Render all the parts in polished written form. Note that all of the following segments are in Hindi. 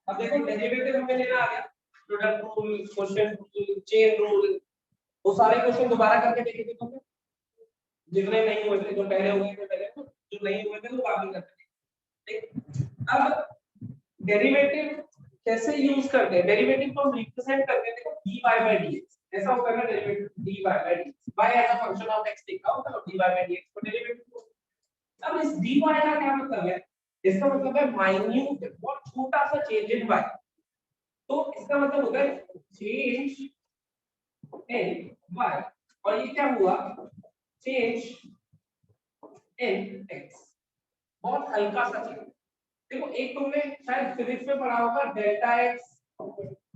अब देखो डेरिवेटिव हमें लेना आ गया, product rule, question rule, chain rule, वो सारे क्वेश्चन दोबारा करके देखे थे तुमने, जितने नहीं हुए थे, जो पहले हुए थे पहले, जो नहीं हुए थे वो बाद में करते थे। ठीक, अब डेरिवेटिव कैसे यूज करते हैं? डेरिवेटिव को हम रिप्रेजेंट करते हैं, देखो dy by dx, ऐसा होता है ना derivative, dy by dx, y as a function of x लिखा होता है, dy by dx को डेरिवेटिव। अब इस dy का क्या मतलब है? इसका मतलब है माइन्यूट, बहुत छोटा सा चेंज इन y, तो इसका मतलब होता है चेंज इन y, और ये क्या हुआ? चेंज इन x, बहुत हल्का सा चेंज। देखो एक तुमने शायद फिजिक्स में पढ़ा होगा डेल्टा x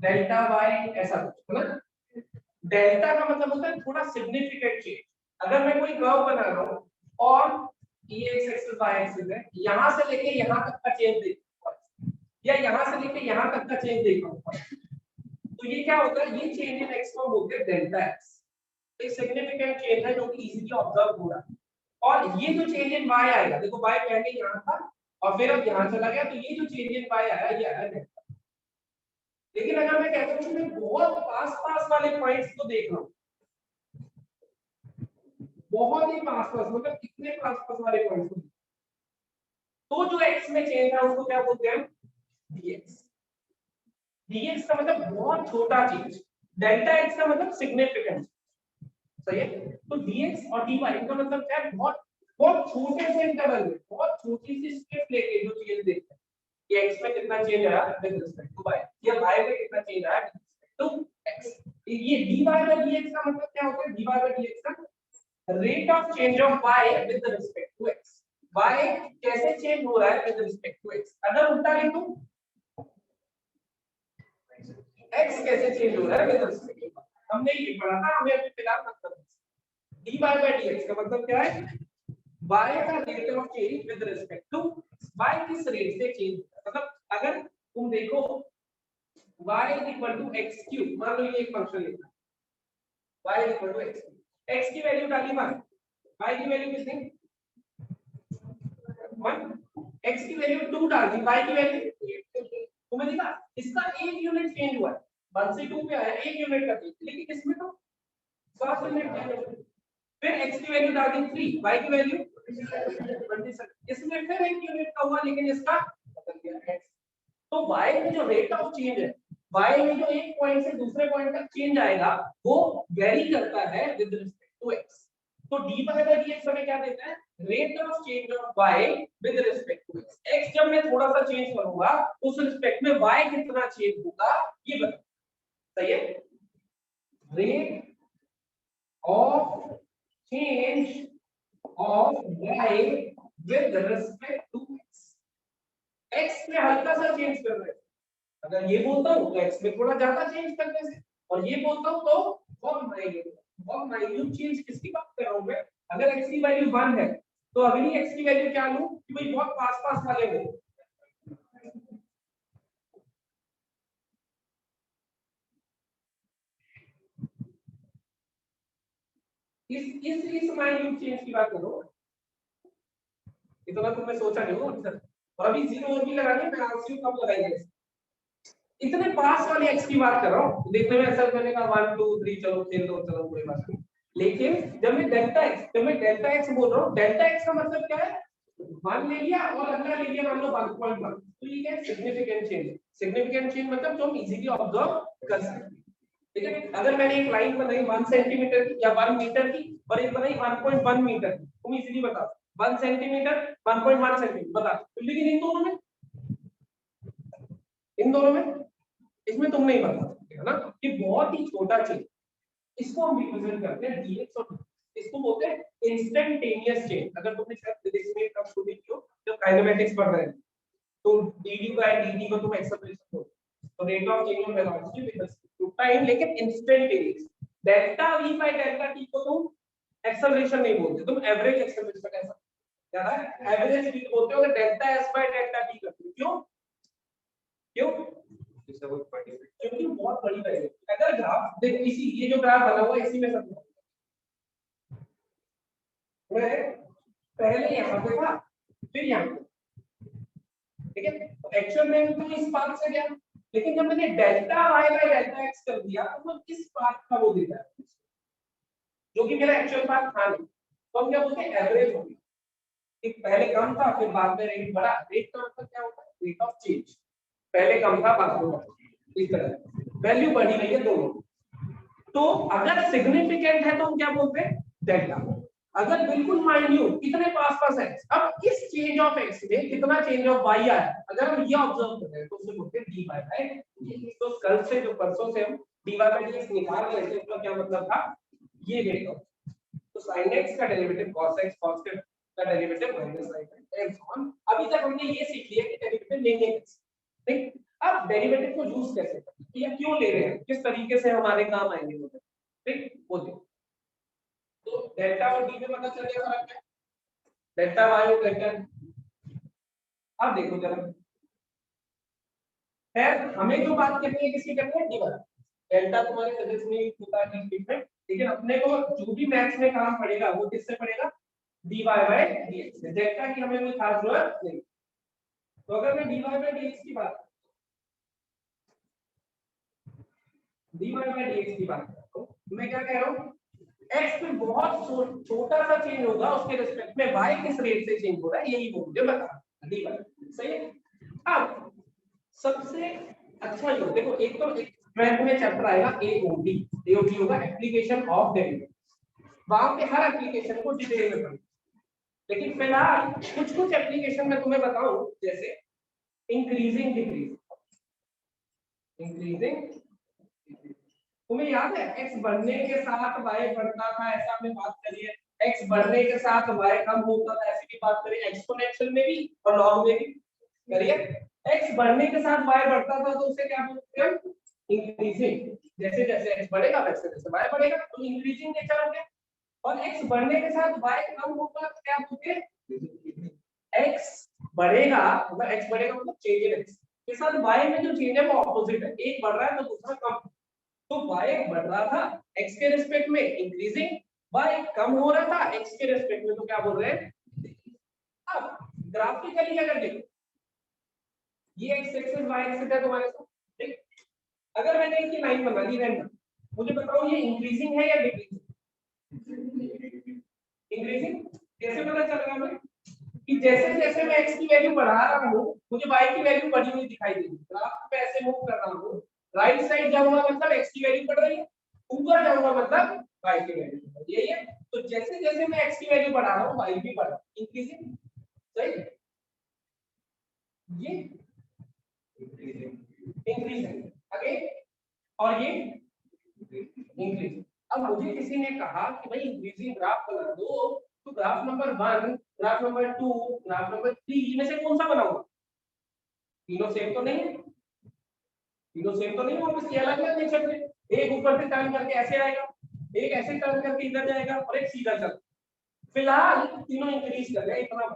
डेल्टा y, ऐसा कुछ है ना। डेल्टा का मतलब होता है थोड़ा सिग्निफिकेंट चेंज। अगर मैं कोई कर्व बना रहा हूं और ये x एक्सिस y एक्सिस है, यहां से लेके यहां तक का चेंज देखो, या यहां से लेके यहां तक का चेंज देखो, तो ये क्या होता है? ये चेंज इन x को बोलते हैं डेल्टा x। एक सिग्निफिकेंट चेंज है जो कि इजीली ऑब्जर्व हो रहा है। और ये जो चेंज इन y आएगा, देखो y पहले यहां था और फिर अब यहां चला गया, तो ये जो चेंज इन y आया ये आया डेल्टा। लेकिन अगर मैं कहता हूं कि मैं बहुत पास पास वाले पॉइंट्स को देख रहा हूं, बहुत ही पास पास, मतलब कितने पास पास वाले पॉइंट्स को, तो जो x में चेंज है उसको क्या बोलते हैं? dx। dx का मतलब बहुत छोटा चेंज, डेल्टा x का मतलब सिग्निफिकेंट, सही है। तो dx और dy का मतलब क्या है? बहुत बहुत छोटे से इंटरवल में, बहुत छोटी सी स्टेप लेके जो चेंज देखते हैं कि x में कितना चेंज आया विद रिस्पेक्ट टू y, या y में कितना चेंज आया विद रिस्पेक्ट टू x। ये dy बाय dx का मतलब क्या होता है? dy बाय dx का rate of change of y with respect to x, y कैसे चेंज हो रहा है विद रिस्पेक्ट टू x। अगर उल्टा लिखूं, x कैसे चेंज हो रहा है विद रिस्पेक्ट टू y, हमने ये पढ़ा था, हमें अभी फिलहाल मतलब dy बाय dx का मतलब क्या है? y का rate of change with respect to y, किस रेट से चेंज, मतलब अगर तुम देखो y x क्यूब, मान लो ये एक फंक्शन लेना, y x, x की वैल्यू डाली 1, y की वैल्यू कितनी? 1, x की वैल्यू 2 डाल दी, y की वैल्यू, तुम्हें दिखा इसका एक यूनिट चेंज हुआ है, 1 से 2 पे आया, एक यूनिट का चेंज, लेकिन इसमें तो 100 यूनिट चेंज हो। फिर x की वैल्यू डाल दी 3, y की वैल्यू 27, इसमें फिर एक यूनिट का हुआ, लेकिन इसका बदल गया x। तो y में जो रेट ऑफ चेंज है, y में जो एक पॉइंट से दूसरे पॉइंट तक चेंज आएगा, वो वेरी करता है विद रिस्पेक्ट टू x। तो dy बाय dx हमें क्या देता है? Rate of change of y with respect to x। x जब मैं थोड़ा सा चेंज करूंगा, उस रिस्पेक्ट में y कितना चेंज होगा ये बता, सही है। Rate of change of y with respect to x, x में हल्का सा चेंज कर रहे हैं, अगर ये बोलता हूं तो x में थोड़ा ज्यादा चेंज करने से, और ये बोलता हूं तो बहुत माइन्यूट चेंज। किसकी बात कर रहा हूं मैं? अगर x की वैल्यू 1 है तो अगली x की वैल्यू क्या लूं कि भाई बहुत पास पास वाले हो। इस माइन्यूट चेंज की बात करो, इतना तुमने सोचा नहीं हो आंसर, और अभी जीरो और भी लगाने, मैं आंसर कब लगाएंगे? इतने पास वाले x की बात कर रहा हूँ, देखने में ऐसा मैंने कहा 1 2 3 चलो खेल दो, चलो कोई बात नहीं। लेकिन जब मैं डेल्टा x बोल रहा हूँ, डेल्टा x का मतलब क्या है? 1 ले लिया और अगला ले लिया मान लो 1.1, तो ये क्या है? Significant change. सिग्निफिकेंट चेंज मतलब जो हम इजीली ऑब्जर्व कर सकते हैं। ठीक है, अगर मैंने एक लाइन बनाई 1 सेंटीमीटर की या 1 मीटर की, और एक बनाई 1.1 मीटर की, तुम इजीली बता 1 सेंटीमीटर 1.1 सेंटीमीटर बता, लेकिन इन दोनों में इसमें तुम नहीं बता सकते, है ना, कि बहुत ही छोटा चेंज। इसको हम रिप्रेजेंट करते हैं dx और इसको बोलते हैं इंस्टेंटेनियस चेंज। अगर तुमने शायद फिजिक्स में कब स्टडी की हो, जब काइनेमेटिक्स पढ़ रहे हैं, तो dd बाय dt को तुम एक्सेलरेशन बोलते हो, तो rate of change of velocity with respect to time, लेकिन instantaneous. Delta v by delta t को तुम एक्सेलरेशन नहीं बोलते, तुम एवरेज एक्सेलरेशन, ऐसा क्या है, एवरेज स्पीड बोलते हो। अगर delta s bye delta t करते हो, क्यों क्यों? क्योंकि बहुत बड़ी वैल्यू, अगर ग्राफ देखो, इसी ये जो ग्राफ बना हुआ है इसी में सब मैं पहले यहां पे था फिर यहां पे, ठीक है। तो एक्चुअल में तो इस पाथ से गया, लेकिन जब मैंने delta y by delta x कर दिया तो वो किस पाथ का वो देता है, जो कि मेरा एक्चुअल पाथ था नहीं। तो हम क्या बोलते हैं, एवरेज हो गया कि पहले कम था फिर बाद में रेट बढ़ा। रेट का मतलब क्या होता है, रेट ऑफ चेंज। पहले कम था बाद में बढ़ा, इस तरह वैल्यू बढ़ी रही है दोनों। तो अगर सिग्निफिकेंट है तो हम क्या बोलते हैं, डेल्टा। अगर बिल्कुल माइन्यूट, कितने पास है, अब इस चेंज ऑफ एक्स में कितना चेंज ऑफ वाई आया, अगर हम ये ऑब्जर्व कर रहे हैं तो उसे बोलते हैं डी वाई बाय डी। तो कल से जो परसों से हम d y by d x निकाल रहे थे, उसका क्या मतलब था, ये रेट ऑफ। तो sin x का डेरिवेटिव cos x, cos का derivative minus sin x on. अभी तक हमने ये सीख लिया कि डेरिवेटिव लेंगे कैसे, ठीक। अब डेरिवेटिव को यूज कैसे करते हैं या क्यों ले रहे हैं, किस तरीके से हमारे काम आएंगे वो, ठीक, वो देखो। तो डेल्टा और डी में पता चल गया फर्क है, डेल्टा वाई और डेल्टा। अब देखो जरा, खैर हमें जो बात करनी है किसकी करनी है, डी वाई। डेल्टा तुम्हारे सजेस्ट में होता है ट्रीटमेंट, लेकिन अपने को जो भी मैथ्स में काम पड़ेगा वो किससे पड़ेगा, dy बाय dx। डेल्टा की हमें कोई खास जरूरत नहीं। तो अगर मैं dy बाय dx की बात dy बाय dx की बात करता हूं, मैं क्या कह रहा हूं, x में बहुत छोटा सा चेंज होगा, उसके रिस्पेक्ट में y किस रेट से चेंज हो रहा है यही वो मुझे बता, dy सही है। अब सबसे अच्छा जो देखो, एक तो एक ट्वेल्थ में चैप्टर आएगा एओडी। एओडी होगा एप्लीकेशन ऑफ डेरिवेटिव, वहां पे हर एप्लीकेशन को डिटेल में पढ़ेंगे। लेकिन फिलहाल कुछ कुछ एप्लीकेशन में तुम्हें बताऊं, जैसे इंक्रीजिंग डिक्रीजिंग। इंक्रीजिंग, तुम्हें याद है x बढ़ने के साथ y बढ़ता था, ऐसा हमने बात करी है। x बढ़ने के साथ y कम होता था, ऐसी भी बात करी, एक्सपोनेंशियल में भी और लॉग में भी करिए। x बढ़ने के साथ y बढ़ता था तो उसे क्या बोलते हैं, इंक्रीजिंग। जैसे जैसे x बढ़ेगा वैसे वैसे y बढ़ेगा, तो इंक्रीजिंग नेचर हो गया। और x बढ़ने के साथ y कम होगा तो क्या बोलते हैं, x बढ़ेगा, मतलब x बढ़ेगा मतलब चेंज इन x के साथ y में जो चेंज है वो ऑपोजिट है, एक बढ़ रहा है तो दूसरा कम। तो y बढ़ रहा था x के रिस्पेक्ट में इंक्रीजिंग, y कम हो रहा था x के रिस्पेक्ट में, तो क्या बोल रहे हैं। अब ग्राफिकली अगर देखो, ये x एक्सिस y एक्सिस है तुम्हारे साथ, ठीक। अगर मैंने इसकी लाइन बना दी रैंडम, मुझे बताओ ये इंक्रीजिंग है या डिक्रीजिंग। इंक्रीजिंग कैसे पता चल रहा है कि जैसे जैसे मैं x की वैल्यू बढ़ा रहा हूं मुझे y की वैल्यू बढ़ी हुई दिखाई दे रही है। ग्राफ पे ऐसे मूव कर रहा हूं, राइट साइड जाऊंगा मतलब x की वैल्यू बढ़ रही है, ऊपर जाऊंगा मतलब y की वैल्यू बढ़ रही है। यही है। तो जैसे जैसे मैं x की वैल्यू बढ़ा रहा हूं y भी बढ़ रहा है, इंक्रीजिंग, सही। ये इंक्रीजिंग अगेन, और ये इंक्रीजिंग। अब मुझे किसी ने कहा कि भाई इंक्रीजिंग ग्राफ बना दो, तो graph number 1, graph number 2, graph number 3 में से कौन सा बनाऊंगा, तीनों सेम तो नहीं है, तीनों सेम तो नहीं है, ऑब्वियसली अलग अलग नेचर के। एक ऊपर से टर्न करके ऐसे आएगा, एक ऐसे टर्न करके इधर जाएगा और एक सीधा चल। फिलहाल तीनों इंक्रीज कर रहे हैं इतना।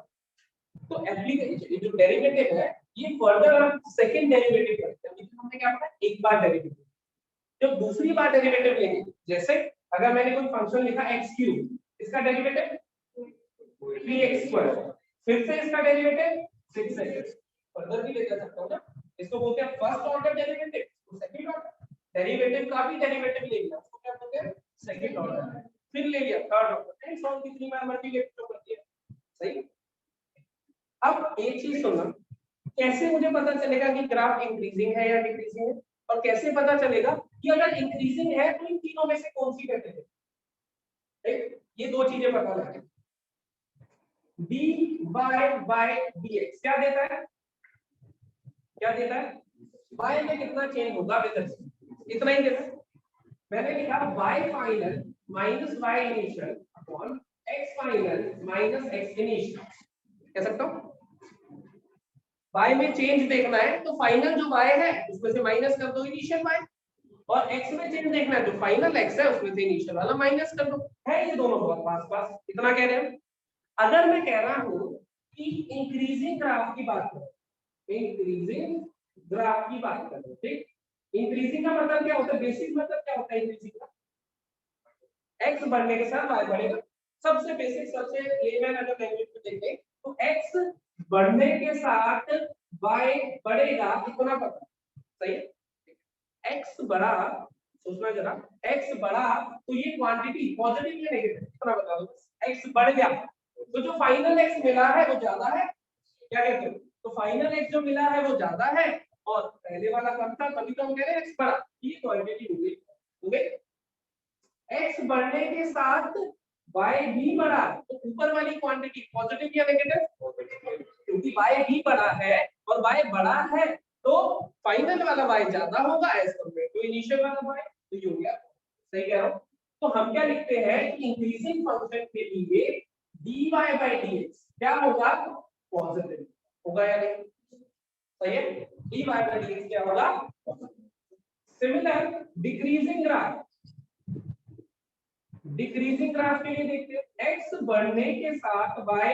तो एप्लीकेशन जो डेरिवेटिव है ये फर्दर हम सेकंड डेरिवेटिव करते हैं, लेकिन हमने क्या पढ़ा, एक बार डेरिवेटिव। जब दूसरी बार डेरिवेटिव लेंगे, जैसे अगर मैंने कोई फंक्शन लिखा x3, इसका डेरिवेटिव 3x², फिर से इसका डेरिवेटिव 6x, फर्दर भी ले जा सकता हूं ना। इसको बोलते हैं first order derivative, second order derivative का भी डेरिवेटिव ले लिया, उसको क्या बोलते हैं, सेकंड ऑर्डर। फिर ले लिया third order, and so on, कितनी बार मर्जी ले तो कर दिया, सही। अब एक चीज सुनना, कैसे मुझे पता चलेगा कि ग्राफ इंक्रीजिंग है या डिक्रीजिंग है, और कैसे पता चलेगा कि अगर इंक्रीजिंग है तो इन तीनों में से कौन सी कहते हैं, ठीक। ये दो चीजें पता लगे। dy बाय dx क्या देता है, क्या देता है, y में कितना चेंज होगा विद x, इतना ही देता है। मैंने लिखा y final minus y initial upon x final minus x initial, कह सकता हूं। y में चेंज देखना है तो फाइनल जो y है उसमें से माइनस कर दो इनिशियल y, और x में चेंज देखना है जो फाइनल x है उसमें से इनिशियल वाला माइनस कर दो। है ये दोनों बहुत पास पास, इतना कह रहे हैं। अगर मैं कह रहा हूं कि इंक्रीजिंग ग्राफ की बात करो, इंक्रीजिंग ग्राफ की बात करो, ठीक। इंक्रीजिंग का मतलब क्या होता है, बेसिक मतलब क्या होता है इंक्रीजिंग का, x बढ़ने के साथ y बढ़ेगा। सबसे बेसिक सबसे लेमैन अगर लैंग्वेज में देखें तो x बढ़ने के साथ y बढ़ेगा कितना पता, सही है। x बड़ा, सोचना जरा, x बड़ा तो ये क्वांटिटी पॉजिटिव या नेगेटिव कितना बता दो, x बढ़ गया तो जो फाइनल x मिला है वो ज्यादा है, क्या कहते हो, तो फाइनल x जो मिला है वो ज्यादा है और पहले वाला कम था, तभी तो हम कह रहे हैं x बड़ा, ये क्वांटिटी हो गई, हो गई। x बढ़ने के साथ y भी बढ़ा तो ऊपर वाली क्वांटिटी पॉजिटिव या नेगेटिव, क्योंकि y भी बढ़ा है और y बड़ा है तो फाइनल वाला y ज्यादा होगा एज कंपेयर टू इनिशियल वाला y, तो ये हो गया, सही कह रहा हूं। तो हम क्या लिखते हैं कि इंक्रीजिंग फंक्शन के लिए dy by dx क्या होगा, पॉजिटिव होगा या नहीं, सही है, dy by dx क्या होगा, similar decreasing graph, decreasing graph के लिए देखते हैं x बढ़ने के साथ y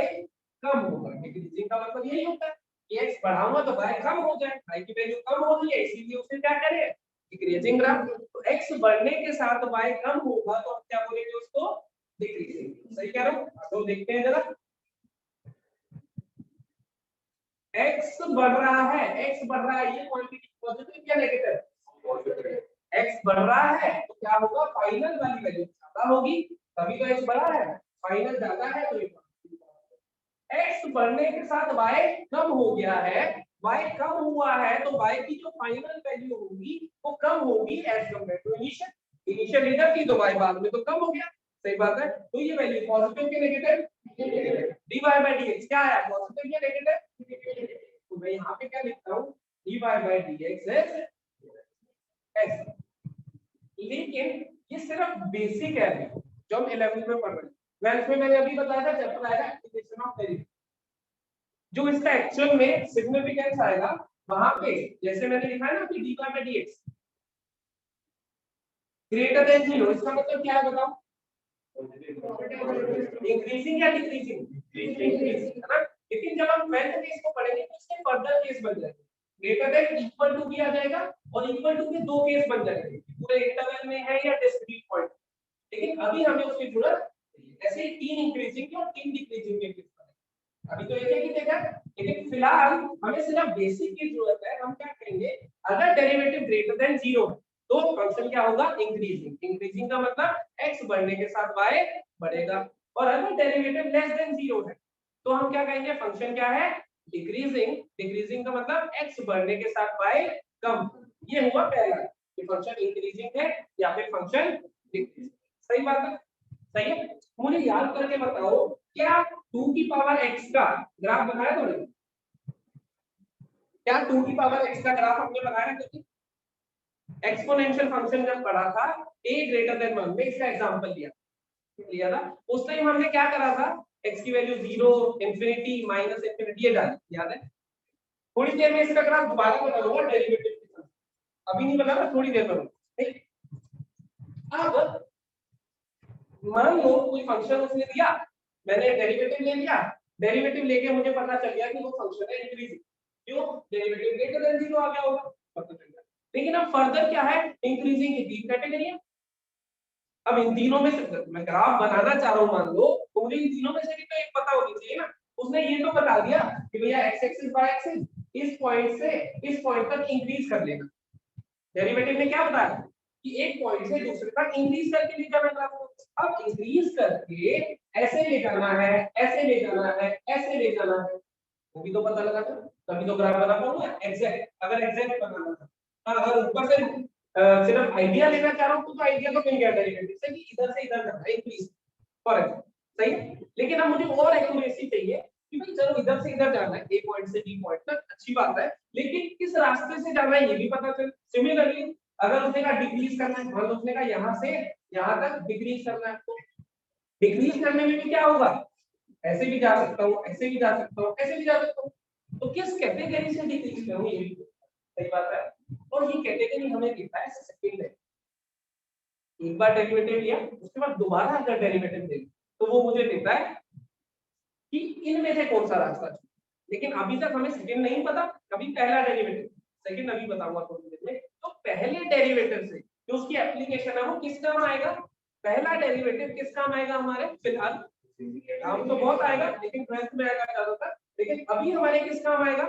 कम होगा, डिक्रीजिंग का मतलब यही होता है कि x बढ़ाऊंगा तो y कम हो जाए, y की वैल्यू कम हो रही है इसीलिए उसे क्या करें, डिक्रीजिंग ग्राफ। तो x बढ़ने के साथ y कम होगा तो हम क्या बोलेंगे उसको, डिक्रीजिंग, सही कह रहा हूं। तो देखते हैं जरा, x बढ़ रहा है, x बढ़ रहा है, ये क्वांटिटी पॉजिटिव या नेगेटिव, पॉजिटिव, x बढ़ रहा है तो क्या होगा, फाइनल वाली वैल्यू ज्यादा होगी, तभी तो x बढ़ा है, फाइनल ज्यादा है तो ये x बढ़ने के साथ y कम हो गया है, y कम हुआ है तो y की जो फाइनल वैल्यू होगी वो कम होगी as compare to initial, initial इधर थी तो y बाद में तो कम हो गया, सही बात है। तो ये वैल्यू पॉजिटिव के नेगेटिव, dy by dx क्या आया, पॉजिटिव या नेगेटिव, तो मैं यहाँ पे क्या लिखता हूँ, dy by dx है ऐसा। लेकिन ये सिर्फ बेसिक है जो हम 11th में पढ़ रहे हैं, 12th में मैंने अभी बताया था चैप्टर आएगा एप्लीकेशन ऑफ डेरिवेटिव, जो इसका एक्चुअल में सिग्निफिकेंस आएगा वहां पे, जैसे मैंने लिखा है ना कि dy by dx greater than 0, इसका मतलब क्या है बताओ, इंक्रीजिंग या डिक्रीजिंग, इंक्रीजिंग है ना। लेकिन जब हम 12th में इसको पढ़ेंगे तो इसके फर्दर केस बन जाएंगे, ग्रेटर देन इक्वल टू भी आ जाएगा और इक्वल टू के दो केस बन जाएंगे, पूरे इंटरवल में है या डिस्क्रीट पॉइंट, लेकिन अभी हमें उसकी जरूरत नहीं है। ऐसे ही तीन इंक्रीजिंग के और तीन डिक्रीजिंग के केस बनेंगे, अभी तो एक ही देगा, लेकिन फिलहाल हमें सिर्फ बेसिक की जरूरत है। हम क्या करेंगे, अगर डेरिवेटिव ग्रेटर देन 0 है तो फंक्शन क्या होगा, इंक्रीजिंग, इंक्रीजिंग का मतलब x बढ़ने के साथ y बढ़ेगा, और अगर डेरिवेटिव लेस देन 0 है तो हम क्या कहेंगे, फंक्शन क्या है, डिक्रीजिंग, डिक्रीजिंग का मतलब x बढ़ने के साथ y कम, ये हुआ पहला कि फंक्शन इंक्रीजिंग है या फिर फंक्शन डिक्रीजिंग, सही बात है, सही है। मुझे याद करके बताओ, क्या 2 की पावर x का ग्राफ बनाया तुमने, क्या 2 की पावर x का ग्राफ हमने बनाया है, एक्सपोनेंशियल फंक्शन जब पढ़ा था a ग्रेटर देन 1 में, इसका एग्जांपल लिया था, उस टाइम हमने क्या करा था, x की वैल्यू 0, इंफिनिटी, माइनस इंफिनिटी ये डाली, याद है। थोड़ी देर में इसका ग्राफ दोबारा बनाऊंगा डेरिवेटिव के साथ, अभी नहीं बना रहा, थोड़ी देर में, ठीक। अब मान लो कोई फंक्शन उसने दिया, मैंने डेरिवेटिव ले लिया, डेरिवेटिव लेके मुझे पता चल गया कि वो फंक्शन है इंक्रीजिंग, क्यों, डेरिवेटिव ग्रेटर देन 0 आ गया होगा, पता चल गया। लेकिन अब फर्दर क्या है, इंक्रीजिंग की तीन कैटेगरी है, अब इन तीनों में से मैं ग्राफ बनाना चाह रहा हूं मान लो, तो मुझे इन तीनों में से भी तो एक पता होनी चाहिए ना, उसने ये तो बता दिया कि भैया x एक्सिस y एक्सिस इस पॉइंट से इस पॉइंट तक इंक्रीज कर लेना, डेरिवेटिव ने क्या बताया कि एक पॉइंट से दूसरे तक इंक्रीज करके ले जाना ग्राफ को, अब इंक्रीज करके ऐसे ले जाना है, ऐसे ले जाना है, ऐसे ले जाना है, वो भी तो पता लगा था, तभी तो ग्राफ बना पाऊंगा एग्जैक्ट, अगर एग्जैक्ट बनाना था। अगर ऊपर से सिर्फ आइडिया लेना चाह रहा हूं तो आइडिया तो मिल गया डेरिवेटिव से कि इधर से इधर जाना है इंक्रीज, फॉर एग्जांपल, सही है। लेकिन अब मुझे और एक्यूरेसी चाहिए कि भाई चलो इधर से इधर जाना है, ए पॉइंट से बी पॉइंट तक, अच्छी बात है, लेकिन किस रास्ते से जाना है ये भी पता चले। सिमिलरली अगर उसने कहा डिक्रीज करना है, मतलब उसने कहा यहां से यहां तक डिक्रीज करना है, तो डिक्रीज करने में भी क्या होगा, ऐसे भी जा सकता हूँ, ऐसे भी जा सकता हूँ, ऐसे भी जा सकता हूँ, तो किस कैटेगरी से डिक्रीज करूँ ये भी सही बात है। और ये कैटेगरी हमें देता है सेकंड है, एक बार डेरिवेटिव लिया उसके बाद दोबारा अगर डेरिवेटिव ले तो वो मुझे देता है कि इनमें से कौन सा रास्ता है। लेकिन अभी तक हमें सेकंड नहीं पता, अभी पहला डेरिवेटिव, सेकंड अभी बताऊंगा थोड़ी देर में। तो पहले डेरिवेटिव से जो उसकी एप्लीकेशन है वो किस काम आएगा, पहला डेरिवेटिव किस काम आएगा हमारे, फिलहाल काम तो बहुत आएगा लेकिन 12th में आएगा ज्यादातर, लेकिन अभी हमारे किस काम आएगा,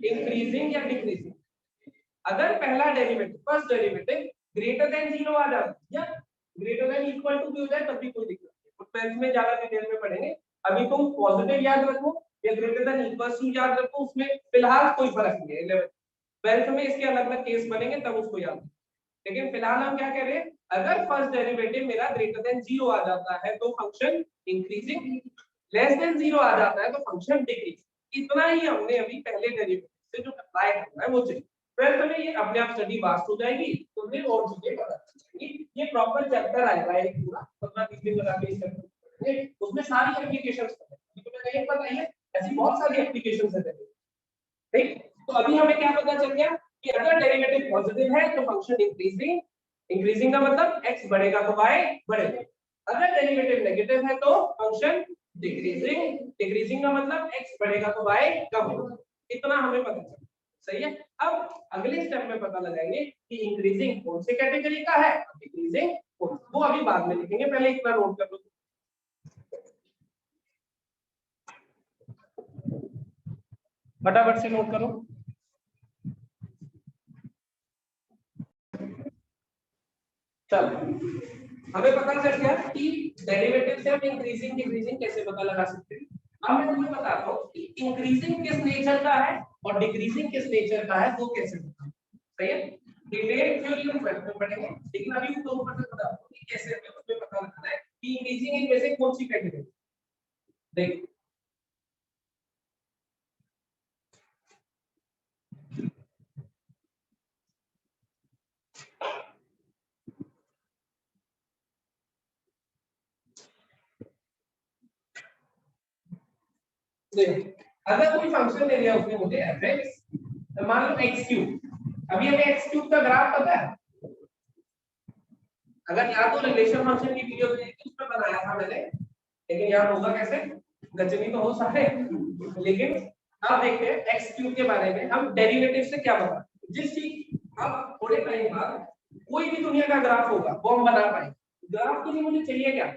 इंक्रीजिंग या डिक्रीजिंग। अगर पहला derivative first derivative greater than 0 आ जाता है या ग्रेटर देन इक्वल टू भी हो जाए तब भी कोई दिक्कत नहीं, तो ट्वेल्थ में ज्यादा डिटेल में पढ़ेंगे। अभी तुम पॉजिटिव याद रखो या ग्रेटर देन इक्वल टू याद रखो, उसमें फिलहाल कोई फर्क नहीं है। 11 ट्वेल्थ में इसके अलग अलग केस बनेंगे तब उसको याद रखो। लेकिन फिलहाल हम क्या कह रहे हैं, अगर फर्स्ट डेरिवेटिव मेरा ग्रेटर देन 0 आ जाता है तो फंक्शन इंक्रीजिंग, लेस देन 0 आ जाता है तो फंक्शन डिक्रीजिंग। इतना ही हमने अभी पहले डेरिवेटिव से जो अप्लाई करना है वो चाहिए। ट्वेल्थ में ये अपने आप स्टडी वास्ट हो जाएगी, तो फिर और चीजें पता चलेंगी। ये प्रॉपर चैप्टर आएगा एक पूरा 15-20 दिन लगा के इस चैप्टर को पढ़ेंगे, उसमें सारी एप्लीकेशंस पढ़ेंगे। तो मैंने एक बताई है, ऐसी बहुत सारी एप्लीकेशंस है, ठीक। तो अभी हमें क्या पता चल गया कि अगर डेरिवेटिव पॉजिटिव है तो फंक्शन इंक्रीजिंग, इंक्रीजिंग का मतलब x बढ़ेगा तो y बढ़ेगा। अगर डेरिवेटिव नेगेटिव है तो फंक्शन डिक्रीजिंग, डिक्रीजिंग का मतलब x बढ़ेगा तो y कम होगा। इतना हमें पता चला, सही है। अब अगले स्टेप में पता लगाएंगे कि इंक्रीजिंग कौन से कैटेगरी का है, डिक्रीजिंग कौन, वो अभी बाद में लिखेंगे, पहले इतना नोट कर लो। फटाफट से नोट करो। चलो हमें पता चल गया कि डेरिवेटिव से हम इंक्रीजिंग डिक्रीजिंग कैसे पता लगा सकते हैं। अब मैं तुम्हें बताता हूँ कि इंक्रीजिंग किस नेचर का है और डिक्रीजिंग किस नेचर का है, वो कैसे पता, सही है। डिटेल थ्योरी हम ट्वेल्थ में पढ़ेंगे, लेकिन अभी तो ऊपर से बताता हूँ कि कैसे हमें उसमें पता लगाना है कि इंक्रीजिंग इनमें से कौन सी कैटेगरी। देख अगर कोई फंक्शन दे दिया उसने मुझे fx, तो मान लो x क्यूब। अभी हमें x क्यूब का ग्राफ पता है, अगर या तो रिलेशन फंक्शन की वीडियो उसमें बनाया था मैंने, लेकिन यार होगा कैसे, गजनी तो हो सारे। लेकिन अब देखते हैं x क्यूब के बारे में, हम डेरिवेटिव से क्या बता, जिस चीज अब थोड़े टाइम बाद कोई भी दुनिया का ग्राफ होगा वो हम बना पाएंगे। ग्राफ के लिए मुझे चाहिए क्या,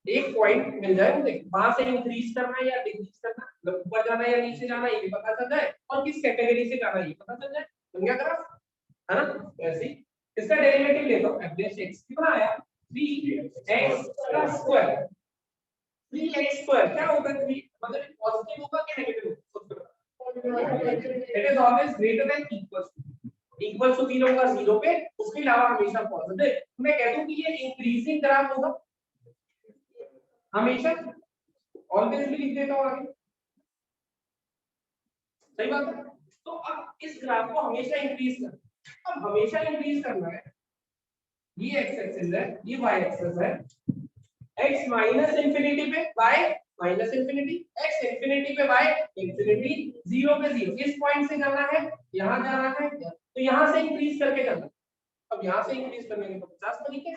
एक पॉइंट मिल जाए मुझे, वहां से इंक्रीज करना है या डिक्रीज करना, मतलब ऊपर जाना है या नीचे जाना है ये पता चल जाए, और किस कैटेगरी से जाना है ये पता चल जाए, बन गया ग्राफ, है ना। ऐसे ही इसका डेरिवेटिव ले लो, f(x) कितना आया 3x स्क्वायर। 3x स्क्वायर क्या होगा, 3 मतलब पॉजिटिव होगा कि नेगेटिव होगा, it is always greater than equal to 0 होगा 0 पे, उसके अलावा हमेशा पॉजिटिव। मैं कह दूं कि ये इंक्रीजिंग ग्राफ होगा, हमेशा ऑलवेज भी लिख देता हूं आगे, सही बात है। तो अब इस ग्राफ को हमेशा इंक्रीज करना, अब हमेशा इंक्रीज करना है, ये एक्स एक्सिस है, ये वाई एक्सिस है, x माइनस इंफिनिटी पे y minus infinity, x infinity पे y इंफिनिटी, 0 पे 0, इस पॉइंट से जाना है, यहां जाना है, तो यहां से इंक्रीज करके जाना। अब यहां से इंक्रीज करने के 50 तरीके,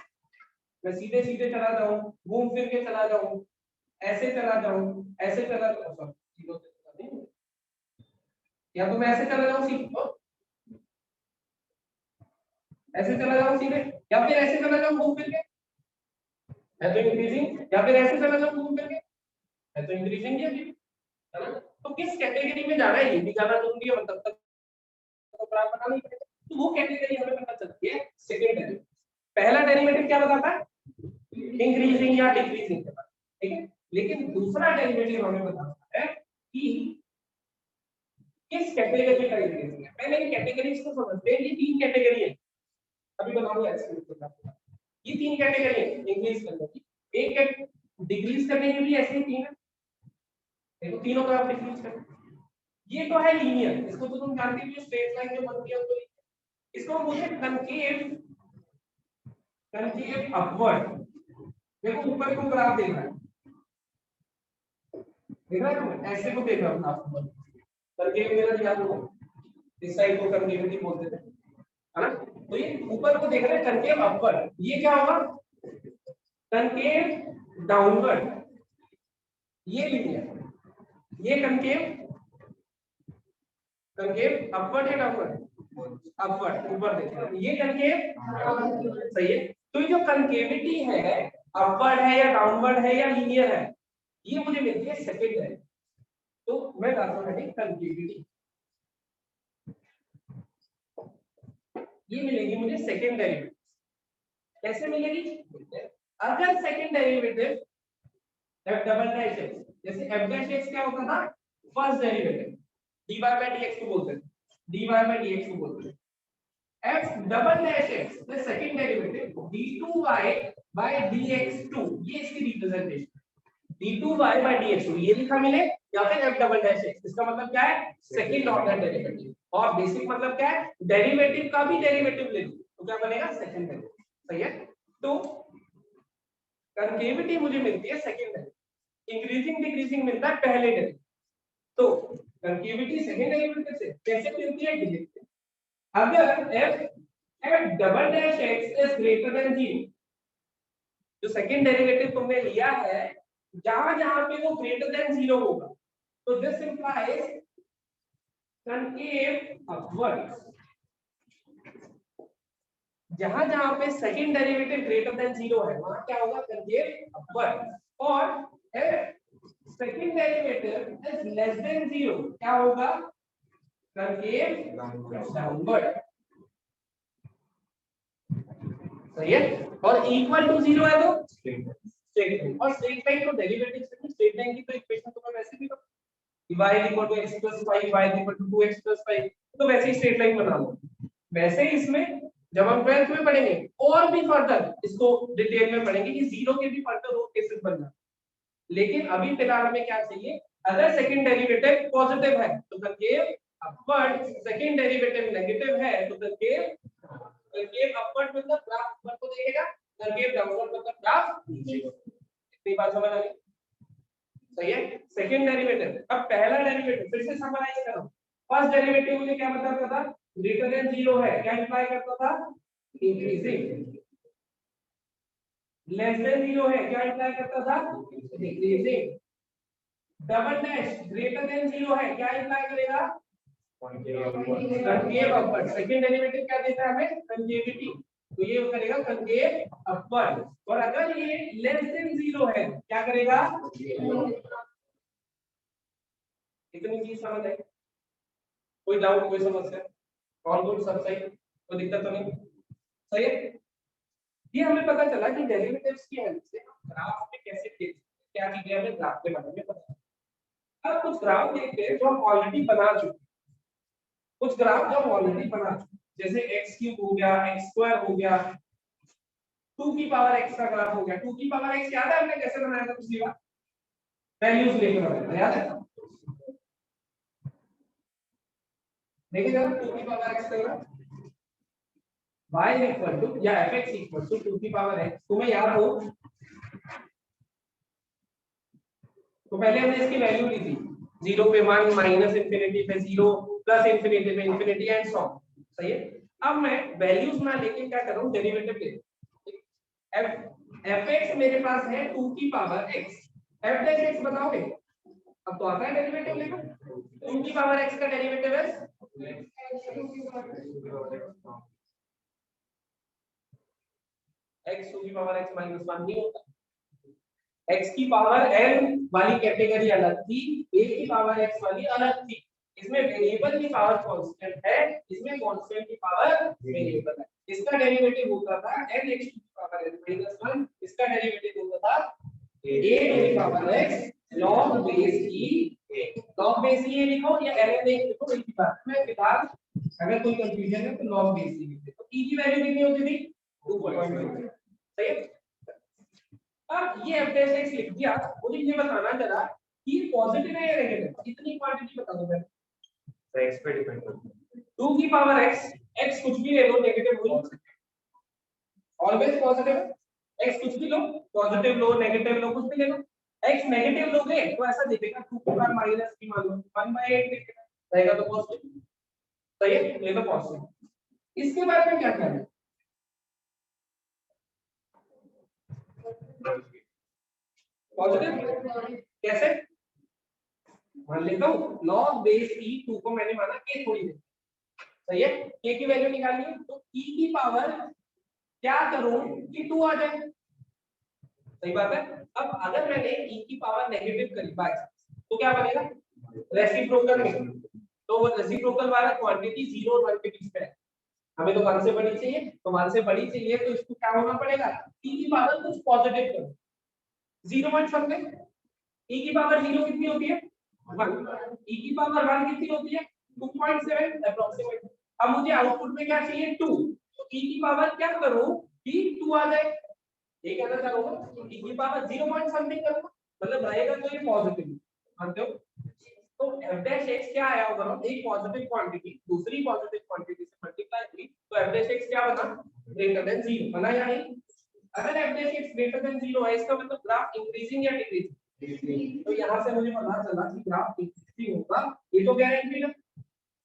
मैं सीधे सीधे चला जाऊं, घूम फिर के चला जाऊं, ऐसे चला जाऊं, ऐसे चला जाऊं, सब जीरो से चला नहीं, या तो मैं ऐसे चला जाऊं सीधे, ऐसे चला जाऊं सीधे, या फिर ऐसे चला जाऊं घूम फिर के, है तो इंक्रीजिंग, या फिर ऐसे चला जाऊं घूम फिर के, है तो इंक्रीजिंग, ये भी है ना। तो किस कैटेगरी में जाना है ये भी जाना जरूरी है, मतलब तक तो पता नहीं पड़ेगा, तो वो कैटेगरी हमें पता चलती है सेकंड डेरिवेटिव। पहला डेरिवेटिव क्या बताता है, इंक्रीजिंग या डिक्रीजिंग के बारे में, ठीक है। लेकिन दूसरा डेरिवेटिव हमें बताता है कि किस कैटेगरी का इंक्रीजिंग है। पहले इन कैटेगरीज को समझते हैं, ये तीन कैटेगरी है, अभी बनाऊंगा इसको, ये तीन कैटेगरी है इंक्रीज करने की, एक डिक्रीज करने की भी ऐसे ही तीन है, देखो तीनों का आप डिक्रीज करें। ये तो है लीनियर, इसको तो तुम जानते हो, स्ट्रेट लाइन जो बनती है उसको, इसको बोलते हैं कनकेव, कनकेव अपवर्ड। देखो ऊपर को ग्राफ देख रहा है, देख रहा है तुम, ऐसे को देख रहा हूं आपको, कनकेव मेरा याद होगा, इस साइड को कनकेविटी बोलते थे, है ना। तो ये ऊपर को देख रहे हैं कनकेव अपवर्ड, ये क्या होगा कनकेव डाउनवर्ड, ये लीनियर, ये कनकेव, कनकेव अपवर्ड है डाउनवर्ड, अपवर्ड ऊपर देखना, ये कनकेव, सही है। तो ये जो कनकेविटी है अपवर्ड है या डाउनवर्ड है या लीनियर है, ये मुझे मिलती है सेकंड है, तो मैं डालता हूं कनकेविटी, ये मिलेगी मुझे सेकंड डेरिवेटिव। कैसे मिलेगी? अगर second derivative f double dash x, जैसे f डैश x क्या होता था? First derivative dy by dx को बोलते हैं, dy by dx को बोलते हैं। f double dash x the second derivative d2y by dx2, ये इसकी रिप्रेजेंटेशन d2y by dx2, ये लिखा मिले या फिर f डबल डैश x, इसका मतलब क्या है? Second order derivative. और बेसिक मतलब क्या है? डेरिवेटिव का भी डेरिवेटिव ले लो तो क्या बनेगा? Second derivative. सही है। तो कंकेविटी मुझे मिलती है सेकंड डेरिवेटिव, इंक्रीजिंग डिक्रीजिंग मिलता है पहले डेरिवेटिव। तो कंकेविटी सेकंड डेरिवेटिव से कैसे मिलती है? डिरेक्टली अगर f double dash x is greater than 0, जो सेकंड डेरिवेटिव तुमने लिया है जहां जहां पे वो ग्रेटर देन 0 होगा, तो दिस इंप्लाइज कनकेव अपवर्ड्स। जहां जहां पे सेकंड डेरिवेटिव ग्रेटर देन 0 है वहां क्या होगा? Concave upward. और second derivative is less than 0 क्या होगा? Concave downward. सही है। और इक्वल टू 0 है तो स्ट्रेट लाइन। और स्ट्रेट लाइन को डेरिवेटिव से स्ट्रेट लाइन की तो इक्वेशन तो मैं वैसे भी y equal to x plus 5 y equal to 2x plus 5, तो वैसे ही स्ट्रेट लाइन बना लो। वैसे ही इसमें जब हम 12th में पढ़ेंगे और भी फर्दर इसको डिटेल में पढ़ेंगे कि जीरो के भी फर्दर रूट केसेस बनना। लेकिन अभी फिलहाल हमें क्या चाहिए? अगर सेकंड डेरिवेटिव पॉजिटिव है तो concave upward, second derivative negative है तो कनकेव अपवर्ड मतलब ग्राफ ऊपर को देखेगा, कनकेव डाउनवर्ड मतलब ग्राफ नीचे को। इतनी बात समझ आ गई? सही है। Second derivative. अब पहला डेरिवेटिव फिर से समराइज करो। फर्स्ट डेरिवेटिव मुझे क्या बताता था? ग्रेटर देन 0 है, क्या इंप्लाई करता था? इंक्रीजिंग। लेस देन 0 है, क्या इंप्लाई करता था? Decreasing. Double dash greater than 0 है, क्या इंप्लाई करेगा? Concave upward. सेकंड डेरिवेटिव क्या देता है हमें? कंकेविटी, तो ये करेगा कनकेव अपवर्ड। और अगर ये लेस देन 0 है क्या करेगा? इतनी चीज समझ आई? कोई डाउट, कोई समस्या? ऑल गुड, सब सही, कोई दिक्कत तो नहीं? सही है। ये हमें पता चला कि डेरिवेटिव्स की हेल्प से हम ग्राफ में कैसे देख सकते हैं, क्या चीजें हमें ग्राफ के बारे में पता है। अब कुछ ग्राफ देखते हैं जो हम ऑलरेडी बना चुके हैं, कुछ ग्राफ जो हम ऑलरेडी बना चुके हैं, जैसे x क्यूब हो गया, x स्क्वायर हो गया, 2 की पावर x का ग्राफ हो गया। 2 की पावर x याद है हमने कैसे बनाया था पिछली बार? वैल्यूज लेकर बनाया था, याद है? देखिए जरा 2 की पावर x का ग्राफ, y इक्वल टू या fx इक्वल टू 2 की पावर x, तुम्हें याद हो तो पहले हमने इसकी वैल्यू ली थी 0 पे 1, माइनस इंफिनिटी पे 0, प्लस इंफिनिटी पे इंफिनिटी एंड सो ऑन। सही है। अब मैं वैल्यूज ना लेके क्या कर रहा हूं? डेरिवेटिव ले। fx मेरे पास है 2 की power x, f dash x बताओगे? अब तो आता है डेरिवेटिव लेना। 2 की पावर x का डेरिवेटिव है x 2 की पावर x माइनस 1 नहीं होता। x की पावर n वाली कैटेगरी अलग थी, a की पावर x वाली अलग थी। इसमें वेरिएबल की पावर कांस्टेंट है, इसमें कांस्टेंट की पावर वेरिएबल है। इसका डेरिवेटिव होता था n x की पावर n माइनस 1, इसका डेरिवेटिव होता था a की पावर x log बेस की a। log बेस की a लिखो या ln लिखो, एक ही बात है। फिलहाल अगर कोई कंफ्यूजन है तो log बेस की लिखते। तो e की वैल्यू कितनी होती थी? 2.5। सही है। अब ये f डैश x लिख दिया, मुझे ये बताना जरा कि पॉजिटिव है या नेगेटिव, इतनी क्वांटिटी बता दो। मैं तो x पे डिपेंड करता है। 2 की पावर x, x कुछ भी ले लो, नेगेटिव हो सकता है, ऑलवेज पॉजिटिव। x कुछ भी लो, पॉजिटिव लो, नेगेटिव लो, कुछ भी ले लो। x नेगेटिव लोगे तो ऐसा दिखेगा 2 की पावर माइनस की, मान लो 1/8 दिखेगा, रहेगा तो पॉजिटिव। सही है, ये तो पॉजिटिव। इसके बारे में क्या करना है? पॉजिटिव कैसे मान लेता हूं? log बेस e 2 को मैंने माना k थोड़ी देर। सही है। k की वैल्यू निकालनी है तो e की पावर क्या करूं कि 2 आ जाए। सही बात है। अब अगर मैंने e की पावर नेगेटिव करी बाय तो क्या बनेगा? रेसिप्रोकल में। तो वो रेसिप्रोकल वाला क्वांटिटी 0 और 1 के बीच में है। हमें तो 1 से बड़ी चाहिए, तो 1 से बड़ी चाहिए तो इसको क्या होना पड़ेगा, e की पावर कुछ पॉजिटिव करो, 0 पॉइंट समथिंग। e की पावर 0 कितनी होती है 1, e की पावर 1 कितनी होती है 2.7 अप्रोक्सीमेट। अब मुझे आउटपुट में क्या चाहिए 2, तो e की पावर क्या करूं कि 2 आ जाए, ये कहना चाहूंगा e की पावर 0 पॉइंट समथिंग करूंगा, मतलब रहेगा तो ये पॉजिटिव, मानते हो। तो f डैश x क्या आया होगा, एक पॉजिटिव क्वांटिटी दूसरी पॉजिटिव क्वांटिटी से मल्टीप्लाई हुई, तो f डैश x क्या बना, ग्रेटर देन 0 बना या नहीं। अगर f dash x greater than 0 है इसका मतलब ग्राफ इंक्रीजिंग या डिक्रीजिंग, तो यहां से मुझे पता चला कि ग्राफ इंक्रीजिंग होगा, ये तो गारंटी है।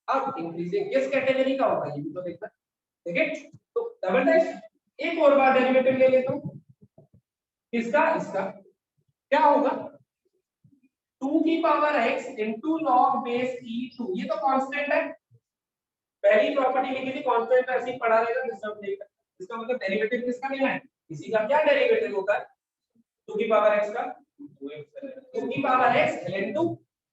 अब इंक्रीजिंग किस कैटेगरी का होगा ये भी तो देखना, ठीक है। तो डबल डैश एक और बार डेरिवेटिव ले लेता हूं, किसका, इसका क्या होगा 2 की power x into log base e2, ये तो कांस्टेंट है, पहली प्रॉपर्टी लिखी थी कांस्टेंट ऐसे ही पढ़ा रहेगा डिस्टर्ब नहीं करता, इसका मतलब डेरिवेटिव किसका लेना है, इसी का क्या डेरिवेटिव होता है 2 की पावर x का 2 की पावर x ln2,